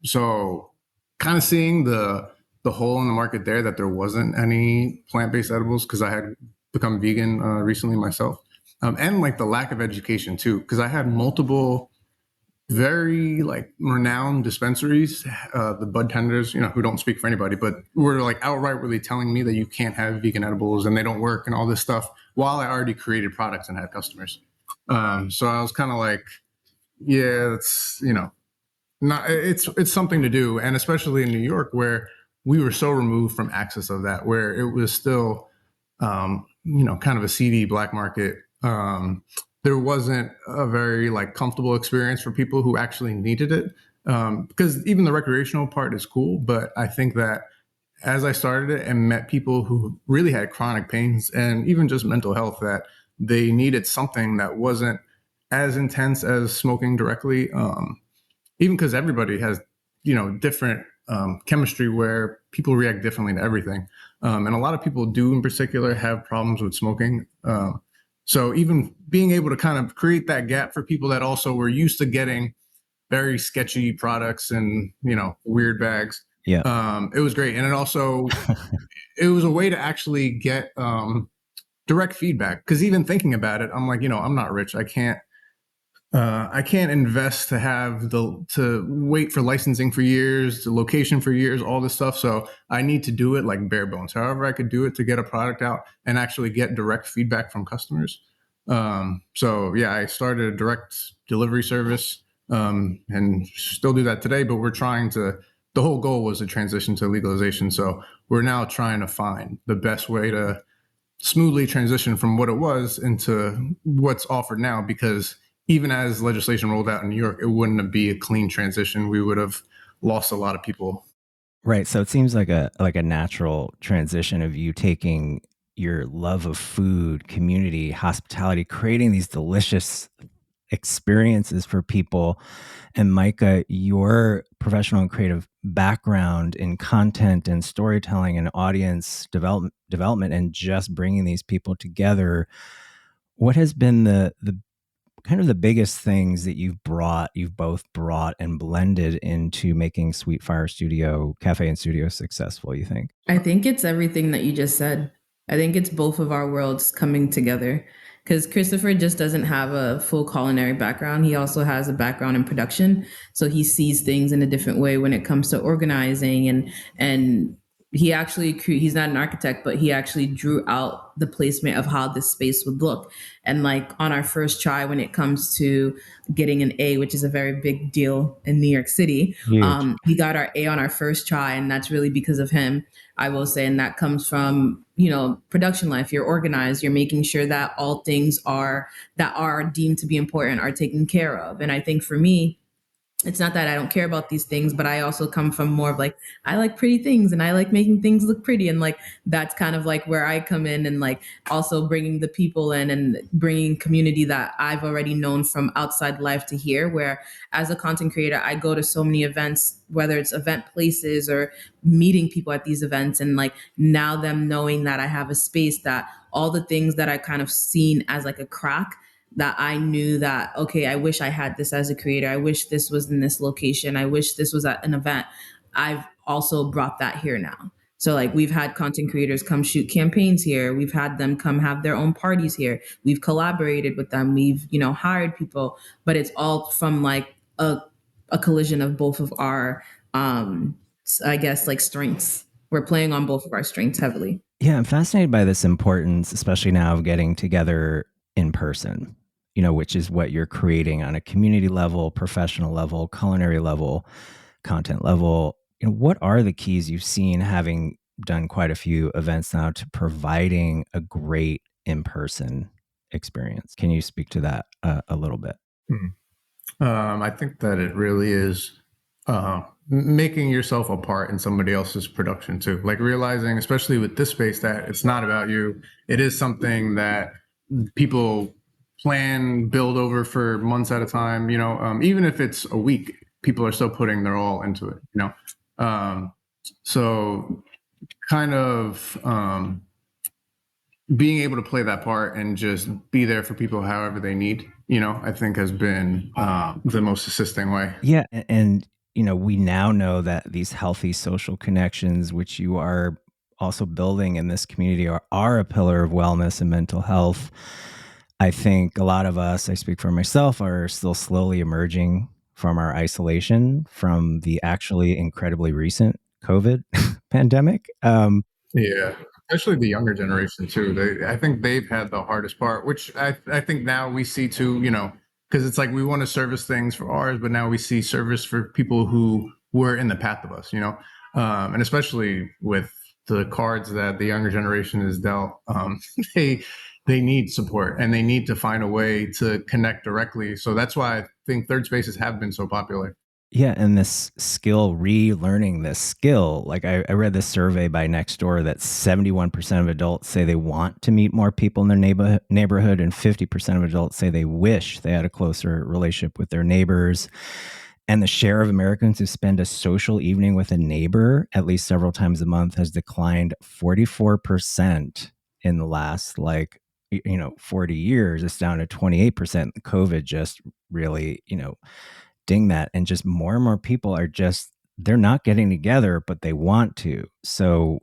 S7: So kind of seeing the hole in the market there, that there wasn't any plant-based edibles, because I had become vegan recently myself, and like the lack of education too, because I had multiple very like renowned dispensaries, the bud tenders, you know, who don't speak for anybody, but were like outright really telling me that you can't have vegan edibles and they don't work and all this stuff, while I already created products and had customers. So I was kind of like, yeah, it's, you know, not, it's something to do. And especially in New York, where we were so removed from access of that, where it was still, you know, kind of a seedy black market. There wasn't a very like comfortable experience for people who actually needed it. because even the recreational part is cool, but I think that as I started it and met people who really had chronic pains and even just mental health, that they needed something that wasn't as intense as smoking directly. Even because everybody has, different chemistry where people react differently to everything. And a lot of people do in particular have problems with smoking. So even being able to kind of create that gap for people that also were used to getting very sketchy products and, weird bags.
S1: Yeah.
S7: It was great. And it was a way to actually get direct feedback. Because even thinking about it, I'm like, I'm not rich. I can't invest to wait for licensing for years, the location for years, all this stuff. So I need to do it like bare bones. However I could do it to get a product out and actually get direct feedback from customers. So yeah, I started a direct delivery service and still do that today, but the whole goal was to transition to legalization. So we're now trying to find the best way to smoothly transition from what it was into what's offered now, because even as legislation rolled out in New York, it wouldn't be a clean transition. We would have lost a lot of people.
S1: Right. So it seems like a natural transition of you taking your love of food, community, hospitality, creating these delicious experiences for people. And Micah, your professional and creative background in content and storytelling and audience development and just bringing these people together, what has been the kind of the biggest things that you've both brought and blended into making Sweet Fire Studio, Cafe and Studio successful, you think?
S6: I think it's everything that you just said. I think it's both of our worlds coming together, because Christopher just doesn't have a full culinary background. He also has a background in production. So he sees things in a different way when it comes to organizing, and he's not an architect, but he actually drew out the placement of how this space would look. And like on our first try, when it comes to getting an A, which is a very big deal in New York City, we got our A on our first try, and that's really because of him, I will say. And that comes from, production life. You're organized, you're making sure that all things that are deemed to be important are taken care of. And I think for me, it's not that I don't care about these things, but I also come from more of like, I like pretty things and I like making things look pretty. And like, that's kind of like where I come in, and like also bringing the people in and bringing community that I've already known from outside life to here, where as a content creator, I go to so many events, whether it's event places or meeting people at these events. And like now them knowing that I have a space that all the things that I kind of seen as like a crack, that I knew that, okay, I wish I had this as a creator. I wish this was in this location. I wish this was at an event. I've also brought that here now. So like we've had content creators come shoot campaigns here. We've had them come have their own parties here. We've collaborated with them. We've, hired people, but it's all from like a collision of both of our, I guess, like strengths. We're playing on both of our strengths heavily.
S1: Yeah, I'm fascinated by this importance, especially now, of getting together in person, which is what you're creating on a community level, professional level, culinary level, content level. What are the keys you've seen, having done quite a few events now, to providing a great in-person experience? Can you speak to that a little bit?
S7: I think that it really is making yourself a part in somebody else's production too. Like realizing, especially with this space, that it's not about you. It is something that people build over for months at a time, even if it's a week, people are still putting their all into it, so kind of being able to play that part and just be there for people however they need, I think has been the most assisting way.
S1: Yeah. And, we now know that these healthy social connections, which you are also building in this community, are a pillar of wellness and mental health. I think a lot of us, I speak for myself, are still slowly emerging from our isolation from the actually incredibly recent COVID pandemic.
S7: Yeah, especially the younger generation too. I think they've had the hardest part, which I think now we see too, because it's like we want to service things for ours, but now we see service for people who were in the path of us, and especially with the cards that the younger generation is dealt, they need support and they need to find a way to connect directly. So that's why I think third spaces have been so popular.
S1: Yeah, and this skill, relearning this skill, like I read this survey by Nextdoor that 71% of adults say they want to meet more people in their neighborhood, and 50% of adults say they wish they had a closer relationship with their neighbors. And the share of Americans who spend a social evening with a neighbor at least several times a month has declined 44% in the last 40 years. It's down to 28%. COVID just really, ding that. And just more and more people are they're not getting together, but they want to. So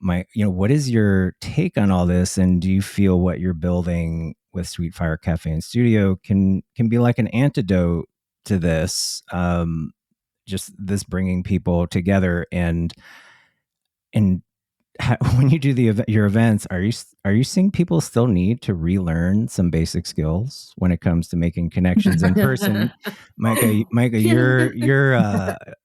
S1: what is your take on all this? And do you feel what you're building with Sweet Fire Cafe and Studio can be like an antidote to this? Just this bringing people together and when you do your events, are you seeing people still need to relearn some basic skills when it comes to making connections in person? Micah,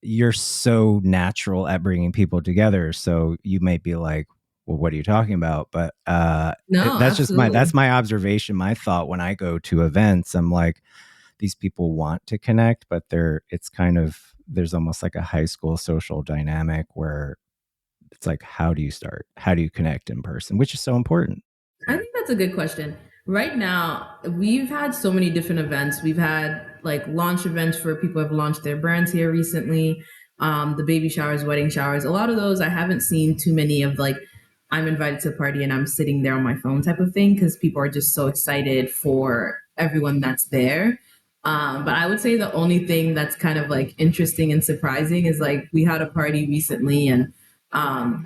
S1: you're so natural at bringing people together, so you might be like, well, what are you talking about? But
S6: No,
S1: that's
S6: absolutely.
S1: that's my observation, my thought when I go to events. I'm like, these people want to connect, but there's almost like a high school social dynamic where it's like, how do you start? How do you connect in person? Which is so important.
S6: I think that's a good question. Right now, we've had so many different events. We've had like launch events for people who have launched their brands here recently. The baby showers, wedding showers, a lot of those I haven't seen too many of like, I'm invited to a party and I'm sitting there on my phone type of thing, because people are just so excited for everyone that's there. But I would say the only thing that's kind of like interesting and surprising is like we had a party recently and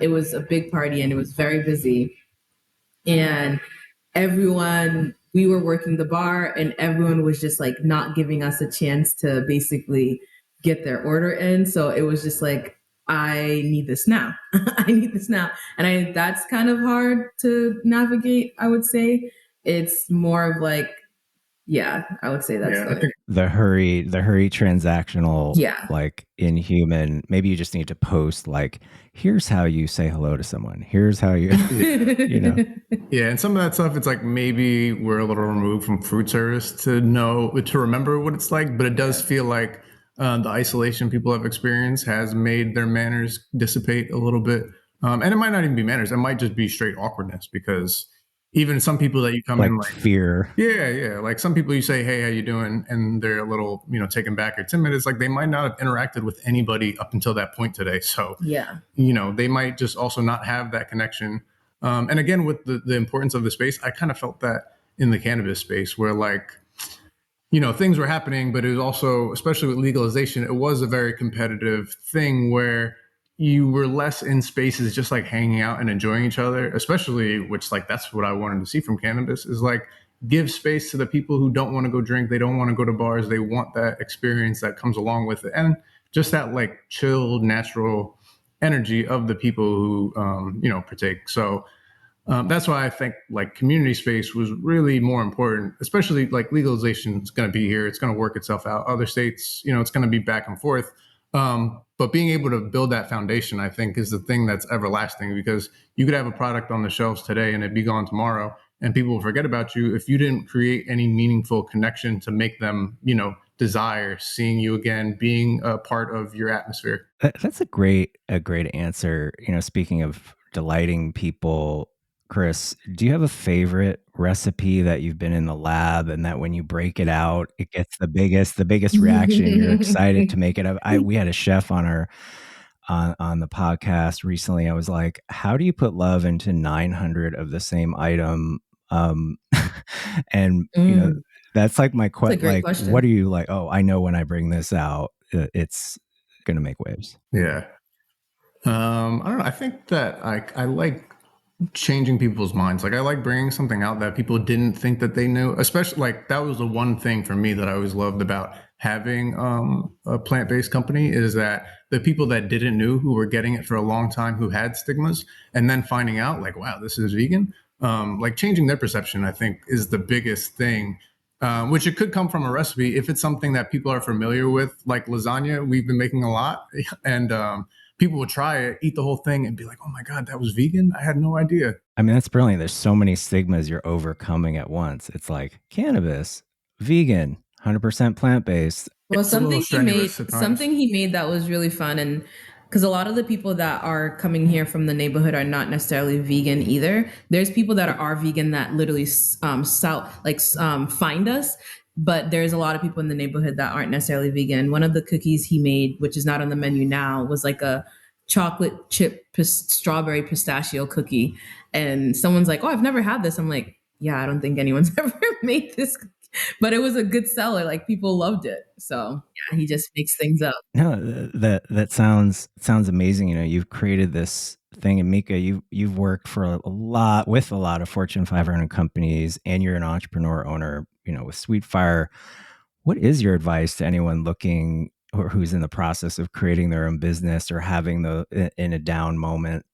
S6: it was a big party and it was very busy. And we were working the bar and everyone was just like not giving us a chance to basically get their order in. So it was just like, I need this now. I need this now. And that's kind of hard to navigate, I would say. It's more of like, yeah, I would say that's
S1: the hurry transactional,
S6: yeah,
S1: like inhuman. Maybe you just need to post like, here's how you say hello to someone. Here's how you,
S7: Yeah, and some of that stuff, it's like maybe we're a little removed from food service to remember what it's like, but it does feel like the isolation people have experienced has made their manners dissipate a little bit. And it might not even be manners. It might just be straight awkwardness, because even some people that you come
S1: like
S7: in like
S1: fear.
S7: Yeah. Like some people you say, hey, how you doing? And they're a little, taken back or timid. It's like they might not have interacted with anybody up until that point today. So,
S6: yeah,
S7: they might just also not have that connection. And again, with the importance of the space, I kind of felt that in the cannabis space where like, things were happening, but it was also, especially with legalization, it was a very competitive thing where you were less in spaces just like hanging out and enjoying each other, especially, which like that's what I wanted to see from cannabis, is like give space to the people who don't want to go drink, they don't want to go to bars, they want that experience that comes along with it, and just that like chilled, natural energy of the people who partake. So that's why I think like community space was really more important, especially like legalization is going to be here. It's going to work itself out. Other states, it's going to be back and forth. But being able to build that foundation, I think, is the thing that's everlasting, because you could have a product on the shelves today and it'd be gone tomorrow and people will forget about you if you didn't create any meaningful connection to make them, desire seeing you again, being a part of your atmosphere.
S1: That's a great answer. Speaking of delighting people, Chris, do you have a favorite recipe that you've been in the lab and that when you break it out, it gets the biggest reaction? You're excited to make it up. We had a chef on the podcast recently. I was like, how do you put love into 900 of the same item? And that's like my question. Like, what are you like? Oh, I know when I bring this out, it's going to make waves.
S7: Yeah. I don't know. I think that I like changing people's minds. Like I like bringing something out that people didn't think that they knew, especially like that was the one thing for me that I always loved about having a plant-based company, is that the people that didn't know, who were getting it for a long time, who had stigmas, and then finding out like, wow, this is vegan, like changing their perception, I think is the biggest thing. Which it could come from a recipe if it's something that people are familiar with, like lasagna. We've been making a lot, and people would try it, eat the whole thing, and be like, "Oh my god, that was vegan! I had no idea."
S1: I mean, that's brilliant. There's so many stigmas you're overcoming at once. It's like cannabis, vegan, 100% plant-based.
S6: Well,
S7: It's a little strenuous at times.
S6: something he made that was really fun, and because a lot of the people that are coming here from the neighborhood are not necessarily vegan either. There's people that are vegan that literally find us, but there's a lot of people in the neighborhood that aren't necessarily vegan. One of the cookies he made, which is not on the menu now, was like a chocolate chip strawberry pistachio cookie, and someone's like, "Oh, I've never had this." I'm like, "Yeah, I don't think anyone's ever made this." But it was a good seller. Like people loved it. So yeah, he just makes things up.
S1: No, that sounds amazing. You know, you've created this thing, and Mika, you've worked for a lot with a lot of Fortune 500 companies, and you're an entrepreneur owner. You know, with Sweetfire. What is your advice to anyone looking or who's in the process of creating their own business or having in a down moment?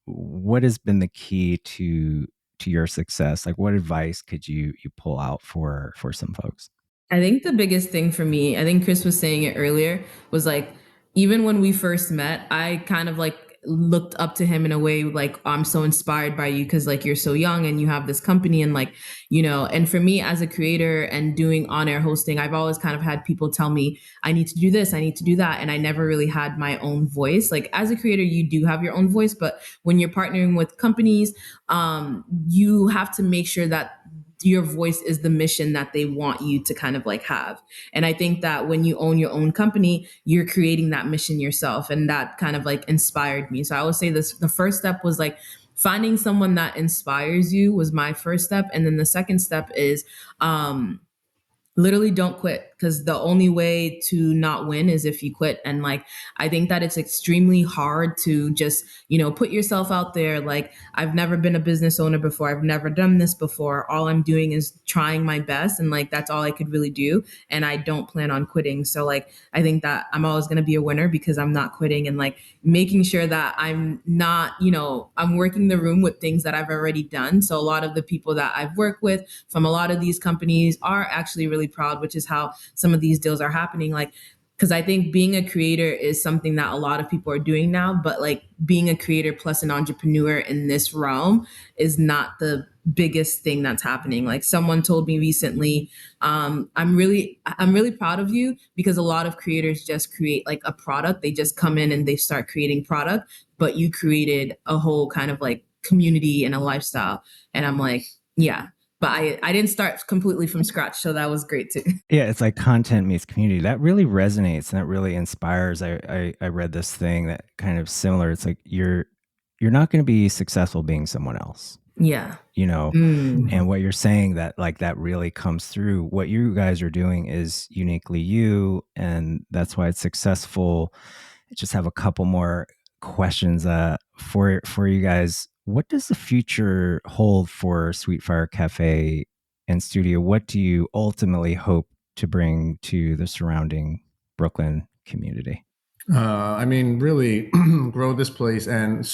S1: What has been the key to your success? Like, what advice could you pull out for some folks?
S6: I think the biggest thing for me, I think Chris was saying it earlier, was like, even when we first met, I kind of like looked up to him in a way like, I'm so inspired by you because like you're so young and you have this company and like, you know, and for me as a creator and doing on-air hosting, I've always kind of had people tell me, I need to do this, I need to do that. And I never really had my own voice. Like as a creator, you do have your own voice, but when you're partnering with companies, you have to make sure that your voice is the mission that they want you to kind of like have. And I think that when you own your own company, you're creating that mission yourself. And that kind of like inspired me. So I would say the first step was like finding someone that inspires you was my first step. And then the second step is, literally don't quit, because the only way to not win is if you quit. And like, I think that it's extremely hard to just, you know, put yourself out there. Like, I've never been a business owner before. I've never done this before. All I'm doing is trying my best. And like, that's all I could really do. And I don't plan on quitting. So like, I think that I'm always going to be a winner because I'm not quitting and like making sure that I'm not, you know, I'm working the room with things that I've already done. So a lot of the people that I've worked with from a lot of these companies are actually really proud, which is how some of these deals are happening. Like, because I think being a creator is something that a lot of people are doing now, but like being a creator plus an entrepreneur in this realm is not the biggest thing that's happening. Like someone told me recently, I'm really proud of you, because a lot of creators just create like a product. They just come in and they start creating product, but you created a whole kind of like community and a lifestyle. And I'm like, yeah. But I didn't start completely from scratch, so that was great too.
S1: Yeah, it's like content meets community. That really resonates and that really inspires. I read this thing that kind of similar. It's like you're not going to be successful being someone else.
S6: Yeah.
S1: You know, and what you're saying that like that really comes through. What you guys are doing is uniquely you, and that's why it's successful. I just have a couple more questions for you guys. What does the future hold for Sweetfire Cafe and Studio? What do you ultimately hope to bring to the surrounding Brooklyn community?
S7: I mean, really grow this place and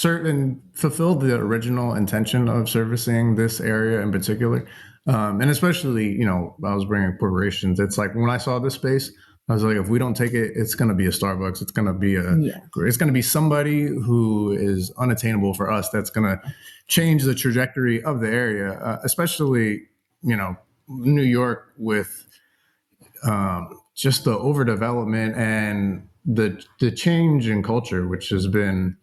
S7: fulfill the original intention of servicing this area in particular. And especially, you know, I was bringing corporations. It's like when I saw this space, I was like, if we don't take it, it's going to be a Starbucks. It's going to be it's going to be somebody who is unattainable for us. That's going to change the trajectory of the area, especially, you know, New York with just the overdevelopment and the change in culture, which has been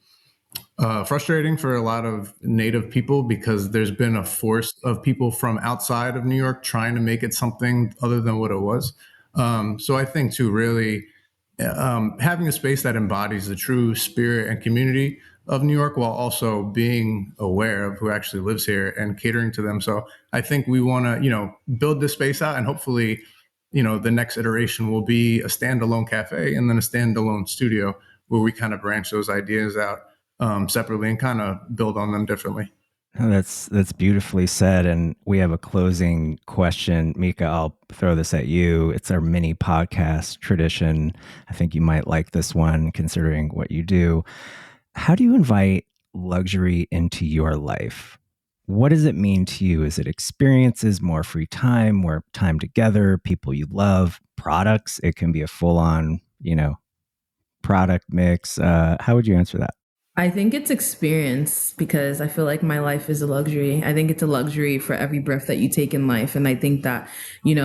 S7: frustrating for a lot of native people, because there's been a force of people from outside of New York trying to make it something other than what it was. So I think too, really having a space that embodies the true spirit and community of New York, while also being aware of who actually lives here and catering to them. So I think we want to, you know, build this space out, and hopefully, you know, the next iteration will be a standalone cafe and then a standalone studio where we kind of branch those ideas out separately and kind of build on them differently.
S1: Oh, that's beautifully said. And we have a closing question. Mika, I'll throw this at you. It's our mini podcast tradition. I think you might like this one considering what you do. How do you invite luxury into your life? What does it mean to you? Is it experiences, more free time, more time together, people you love, products? It can be a full-on, you know, product mix. How would you answer that?
S6: I think it's experience, because I feel like my life is a luxury. I think it's a luxury for every breath that you take in life. And I think that,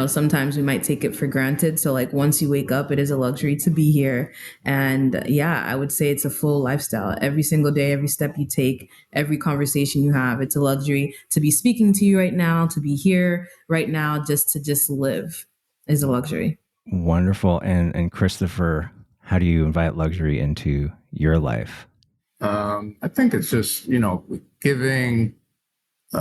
S6: sometimes we might take it for granted. So like once you wake up, it is a luxury to be here. And yeah, I would say it's a full lifestyle. Every single day, every step you take, every conversation you have, it's a luxury to be speaking to you right now, to be here right now, just live is a luxury.
S1: Wonderful. And Christopher, how do you invite luxury into your life?
S7: I think it's just, giving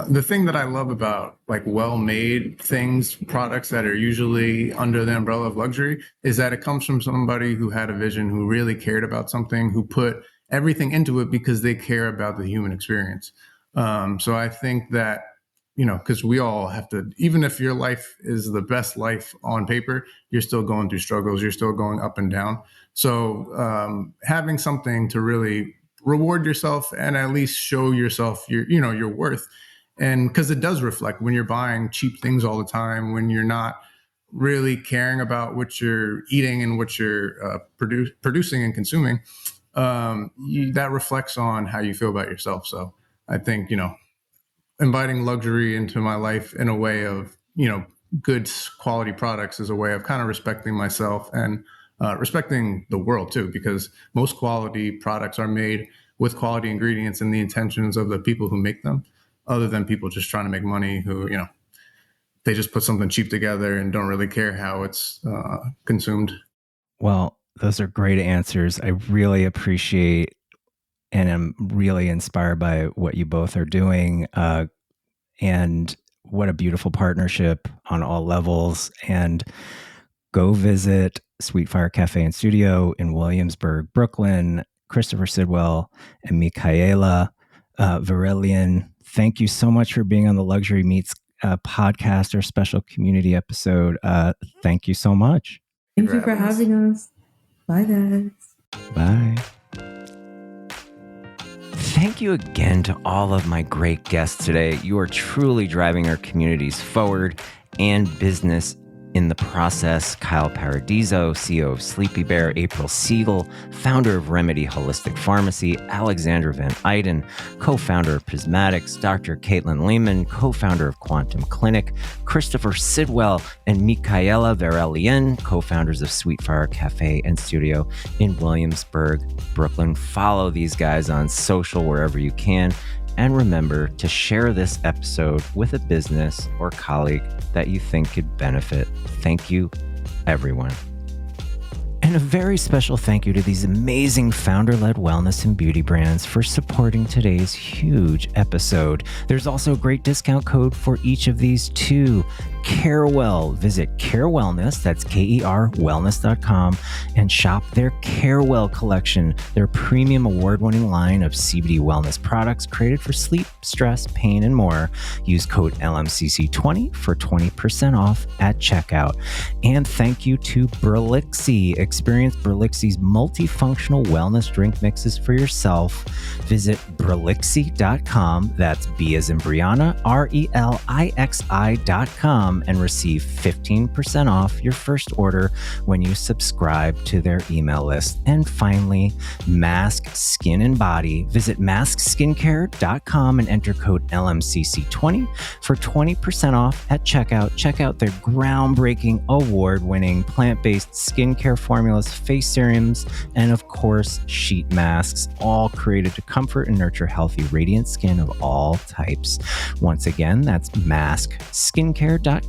S7: the thing that I love about like well-made things, products that are usually under the umbrella of luxury, is that it comes from somebody who had a vision, who really cared about something, who put everything into it because they care about the human experience. So I think that, because we all have to, even if your life is the best life on paper, you're still going through struggles, you're still going up and down. So having something to really reward yourself and at least show yourself your worth. And because it does reflect when you're buying cheap things all the time, when you're not really caring about what you're eating and what you're producing and consuming, that reflects on how you feel about yourself. So I think, inviting luxury into my life in a way of, good quality products is a way of kind of respecting myself and respecting the world too, because most quality products are made with quality ingredients and the intentions of the people who make them, other than people just trying to make money who, they just put something cheap together and don't really care how it's consumed.
S1: Well, those are great answers. I really appreciate and am really inspired by what you both are doing. And what a beautiful partnership on all levels. And go visit Sweetfire Cafe and Studio in Williamsburg, Brooklyn. Christopher Sidwell and Michaela Varelian, thank you so much for being on the Luxury Meets podcast, our special community episode. Thank you so much.
S6: Thank you for having us. Bye, guys.
S1: Bye. Thank you again to all of my great guests today. You are truly driving our communities forward and business in the process. Kyle Paradiso, CEO of Sleepy Bear, April Siegel, founder of Remedy Holistic Pharmacy, Alexandra Van Eyden, co-founder of Prismatics, Dr. Caitlin Lehman, co-founder of Quantum Clinic, Christopher Sidwell, and Michaela Varelian, co-founders of Sweetfire Cafe and Studio in Williamsburg, Brooklyn. Follow these guys on social wherever you can. And remember to share this episode with a business or colleague that you think could benefit. Thank you, everyone. And a very special thank you to these amazing founder-led wellness and beauty brands for supporting today's huge episode. There's also a great discount code for each of these too. Carewell. Visit Care Wellness, that's KER wellness.com, and shop their Carewell collection, their premium award-winning line of CBD wellness products created for sleep, stress, pain, and more. Use code LMCC20 for 20% off at checkout. And thank you to Berlixi. Experience Berlixi's multifunctional wellness drink mixes for yourself. Visit Berlixi.com, that's B as in Brianna, RELIXI.com, and receive 15% off your first order when you subscribe to their email list. And finally, Mask Skin and Body. Visit maskskincare.com and enter code LMCC20 for 20% off at checkout. Check out their groundbreaking, award-winning plant-based skincare formulas, face serums, and of course, sheet masks, all created to comfort and nurture healthy, radiant skin of all types. Once again, that's maskskincare.com.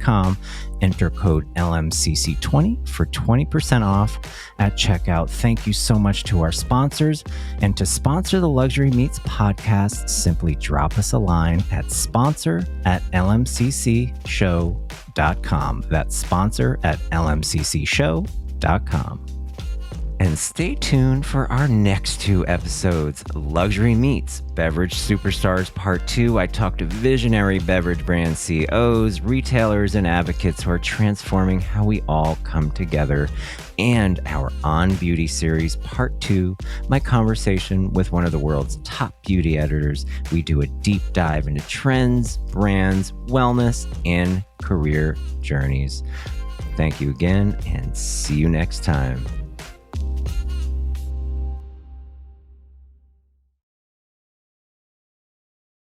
S1: Enter code LMCC20 for 20% off at checkout. Thank you so much to our sponsors. And to sponsor the Luxury Meets podcast, simply drop us a line at sponsor@lmccshow.com. That's sponsor@lmccshow.com. And stay tuned for our next two episodes, Luxury Meets Beverage Superstars Part 2. I talk to visionary beverage brand CEOs, retailers, and advocates who are transforming how we all come together. And our On Beauty series Part 2, my conversation with one of the world's top beauty editors. We do a deep dive into trends, brands, wellness, and career journeys. Thank you again, and see you next time.